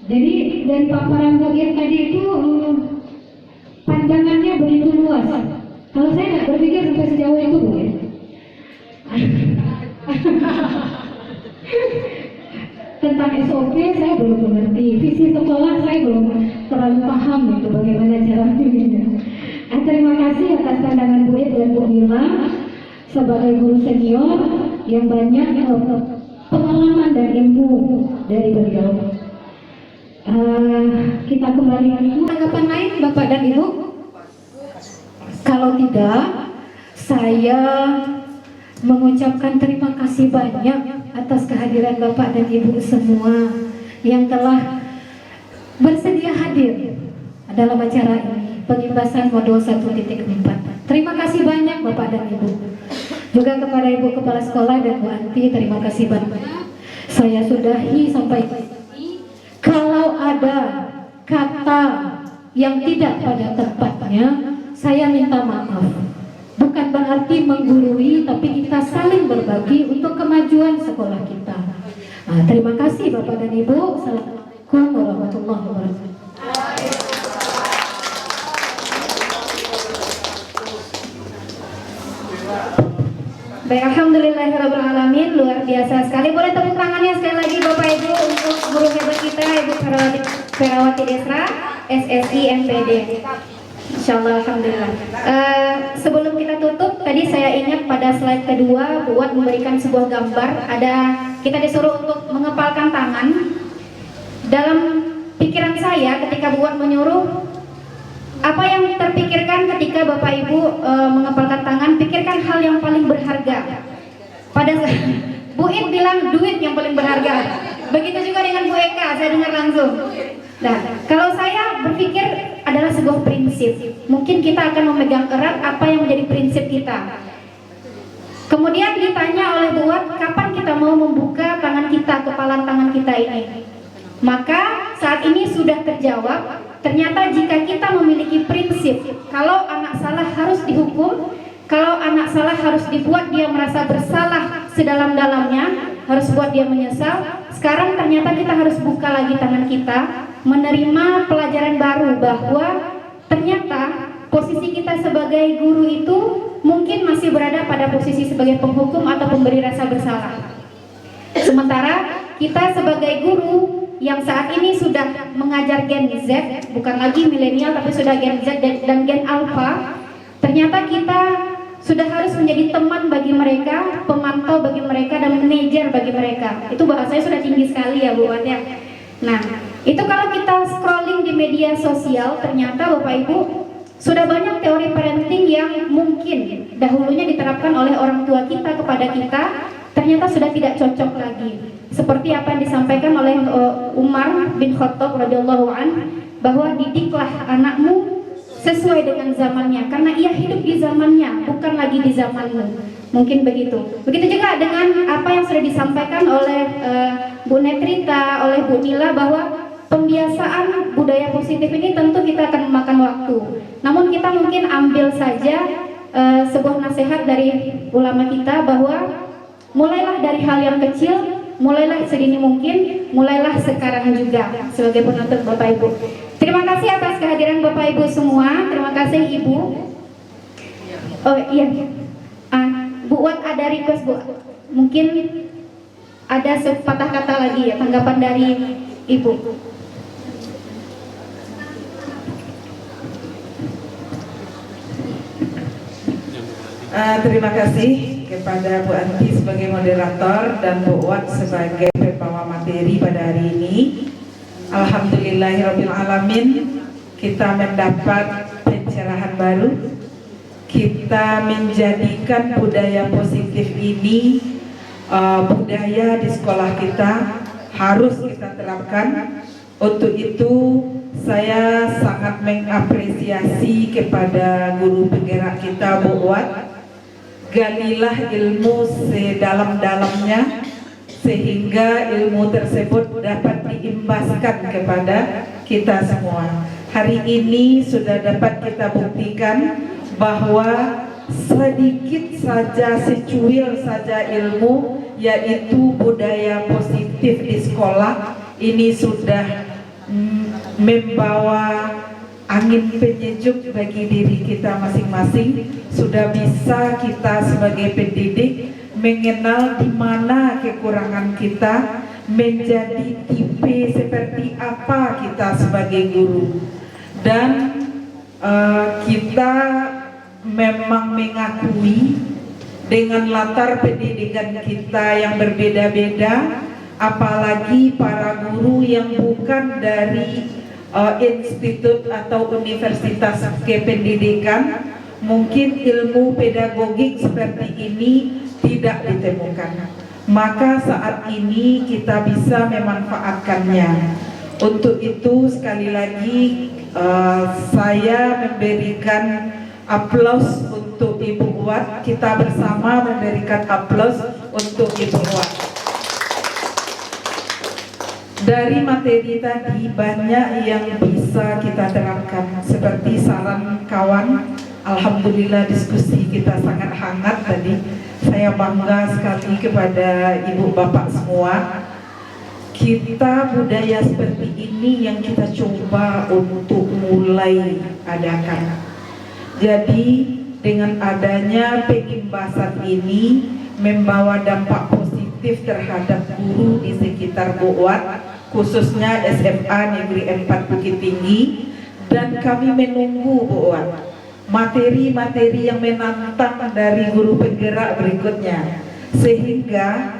S3: Jadi dari paparan Bu Ir tadi itu pandangannya begitu luas. Kalau saya nggak berpikir sampai sejauh itu, Bu Ir. Tentang SOP saya belum mengerti, visi sekolah saya belum terlalu paham gitu bagaimana cara memilihnya. Terima kasih atas pandangan Bu Ir dan Bu Lila sebagai guru senior yang banyak pengalaman dan ilmu dari beliau. Kita kembali tanggapan lain Bapak dan Ibu. Kalau tidak, saya mengucapkan terima kasih banyak atas kehadiran Bapak dan Ibu semua yang telah bersedia hadir dalam acara ini, pengimbasan modul 1.4. Terima kasih banyak Bapak dan Ibu. Juga kepada Ibu Kepala Sekolah dan Bu Anti, terima kasih banyak. Saya sudahi sampai sini. Kalau ada kata yang tidak pada tempatnya, saya minta maaf. Bukan berarti menggurui, tapi kita saling berbagi untuk kemajuan sekolah kita. Terima kasih Bapak dan Ibu. Assalamualaikum warahmatullahi wabarakatuh.
S1: Baik, alhamdulillahirrahmanirrahim, luar biasa sekali. Boleh tepuk tangannya sekali lagi Bapak Ibu untuk guru hebat kita, Ibu Ferawati Desra, SSI MPD. Insyaallah, alhamdulillah. Sebelum kita tutup, tadi saya ingat pada slide kedua buat memberikan sebuah gambar. Kita disuruh untuk mengepalkan tangan. Dalam pikiran saya ketika buat menyuruh, apa yang terpikirkan ketika Bapak Ibu mengepalkan tangan? Pikirkan hal yang paling berharga. Pada Bu Ir bilang duit yang paling berharga. Begitu juga dengan Bu Eka, saya dengar langsung. Nah, kalau saya berpikir adalah sebuah prinsip. Mungkin kita akan memegang erat apa yang menjadi prinsip kita. Kemudian ditanya oleh Bu Wat, kapan kita mau membuka tangan kita, kepalan tangan kita ini? Maka saat ini sudah terjawab. Ternyata jika kita memiliki prinsip, kalau anak salah harus dihukum, kalau anak salah harus dibuat dia merasa bersalah sedalam-dalamnya, harus buat dia menyesal. Sekarang ternyata kita harus buka lagi tangan kita, menerima pelajaran baru bahwa ternyata posisi kita sebagai guru itu mungkin masih berada pada posisi sebagai penghukum atau pemberi rasa bersalah. Sementara kita sebagai guru yang saat ini sudah mengajar Gen Z, bukan lagi milenial tapi sudah Gen Z dan Gen Alpha, ternyata kita sudah harus menjadi teman bagi mereka, pemantau bagi mereka, dan manajer bagi mereka. Itu bahasanya sudah tinggi sekali ya Bu Wat ya. Nah, itu kalau kita scrolling di media sosial, ternyata Bapak Ibu sudah banyak teori parenting yang mungkin dahulunya diterapkan oleh orang tua kita kepada kita, ternyata sudah tidak cocok lagi. Seperti apa yang disampaikan oleh Umar bin Khattab radhiyallahu an, bahwa didiklah anakmu sesuai dengan zamannya, karena ia hidup di zamannya, bukan lagi di zamanmu. Mungkin begitu. Begitu juga dengan apa yang sudah disampaikan oleh Bu Netrita, oleh Bu Nila, bahwa pembiasaan budaya positif ini tentu kita akan memakan waktu. Namun kita mungkin ambil saja sebuah nasihat dari ulama kita, bahwa mulailah dari hal yang kecil, mulailah sedini mungkin, mulailah sekarang juga. Sebagai penutup, Bapak Ibu, terima kasih atas kehadiran Bapak Ibu semua. Terima kasih Ibu. Oh iya, Bu Wat ada request, Bu. Mungkin ada sepatah kata lagi ya, tanggapan dari Ibu.
S2: Terima kasih kepada Bu Anti sebagai moderator dan Bu Wat sebagai pembawa materi pada hari ini. Alhamdulillahirrabbilalamin, kita mendapat pencerahan baru. Kita menjadikan budaya positif ini budaya di sekolah kita, harus kita terapkan. Untuk itu saya sangat mengapresiasi kepada guru penggerak kita, Bu Wat. Galilah ilmu sedalam-dalamnya sehingga ilmu tersebut dapat diimbaskan kepada kita semua. Hari ini sudah dapat kita buktikan bahwa sedikit saja, secuil saja ilmu, yaitu budaya positif di sekolah ini sudah membawa angin penyejuk bagi diri kita masing-masing. Sudah bisa kita sebagai pendidik mengenal di mana kekurangan kita, menjadi tipe seperti apa kita sebagai guru. Dan kita memang mengakui dengan latar pendidikan kita yang berbeda-beda, apalagi para guru yang bukan dari institut atau universitas kependidikan, mungkin ilmu pedagogik seperti ini tidak ditemukan. Maka saat ini kita bisa memanfaatkannya. Untuk itu sekali lagi saya memberikan aplaus untuk Ibu Wat. Kita bersama memberikan aplaus untuk Ibu Wat. Dari materi tadi banyak yang bisa kita terapkan, seperti saran kawan. Alhamdulillah diskusi kita sangat hangat tadi. Saya bangga sekali kepada ibu bapak semua. Kita budaya seperti ini yang kita coba untuk mulai adakan. Jadi dengan adanya pengimbasan ini membawa dampak positif terhadap guru di sekitar Bu Wat, khususnya SMA Negeri 4 Bukit Tinggi. Dan kami menunggu Bu Wat materi-materi yang menantang dari guru penggerak berikutnya, sehingga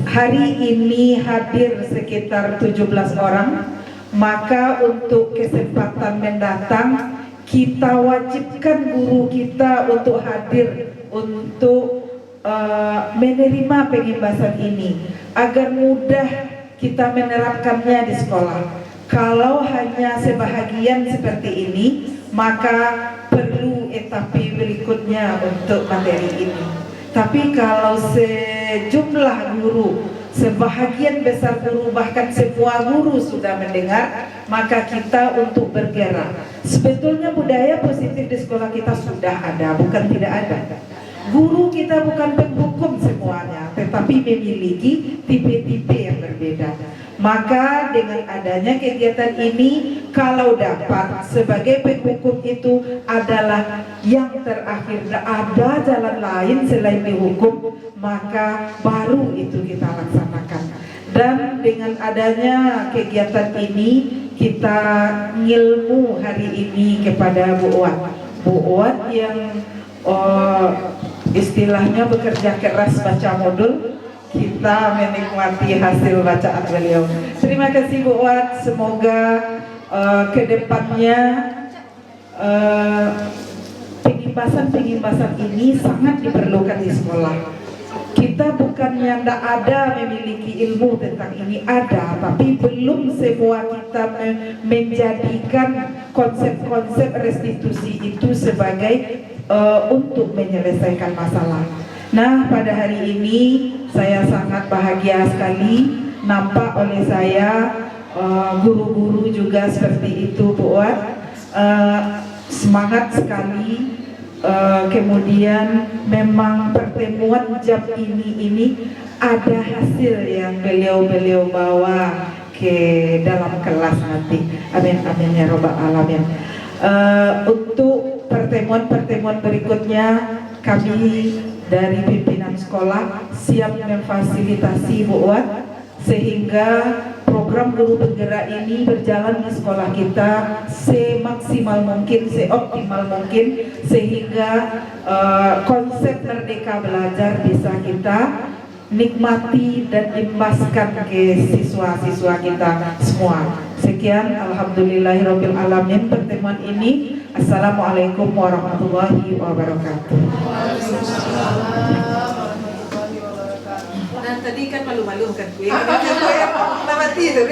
S2: hari ini hadir sekitar 17 orang. Maka untuk kesempatan mendatang kita wajibkan guru kita untuk hadir untuk menerima pengimbasan ini agar mudah kita menerapkannya di sekolah. Kalau hanya sebahagian seperti ini, maka perlu etape berikutnya untuk materi ini. Tapi kalau sejumlah guru, sebahagian besar guru, bahkan semua guru sudah mendengar, maka kita untuk bergerak. Sebetulnya budaya positif di sekolah kita sudah ada, bukan tidak ada. Guru kita bukan penghukum semuanya, tetapi memiliki tipe-tipe yang berbeda. Maka dengan adanya kegiatan ini, kalau dapat sebagai penghukum itu adalah yang terakhir, ada jalan lain selain dihukum, maka baru itu kita laksanakan. Dan dengan adanya kegiatan ini, kita ngilmu hari ini kepada Bu Wat. Bu Wat yang istilahnya bekerja keras baca modul, kita menikmati hasil bacaan beliau. Terima kasih Bu Wat. Semoga kedepannya pengimbasan ini sangat diperlukan di sekolah. kita bukannya tidak ada memiliki ilmu tentang ini, ada, tapi belum semua kita menjadikan konsep-konsep restitusi itu sebagai untuk menyelesaikan masalah. Nah, pada hari ini saya sangat bahagia sekali nampak oleh saya guru-guru juga seperti itu, Bu Wat, semangat sekali. Kemudian memang pertemuan jam ini ada hasil yang beliau bawa ke dalam kelas nanti. Amin amin ya robbal alamin. Untuk pertemuan berikutnya kami dari pimpinan sekolah siap memfasilitasi Bu Wat sehingga program guru penggerak ini berjalan di sekolah kita semaksimal mungkin, seoptimal mungkin, sehingga konsep Merdeka Belajar bisa kita nikmati dan imbaskan ke siswa-siswa kita semua. Sekian, alhamdulillahirabbil alamin pertemuan ini. Assalamualaikum warahmatullahi wabarakatuh.
S11: Dan tadi kan malu-malu kan gue. Nama itu,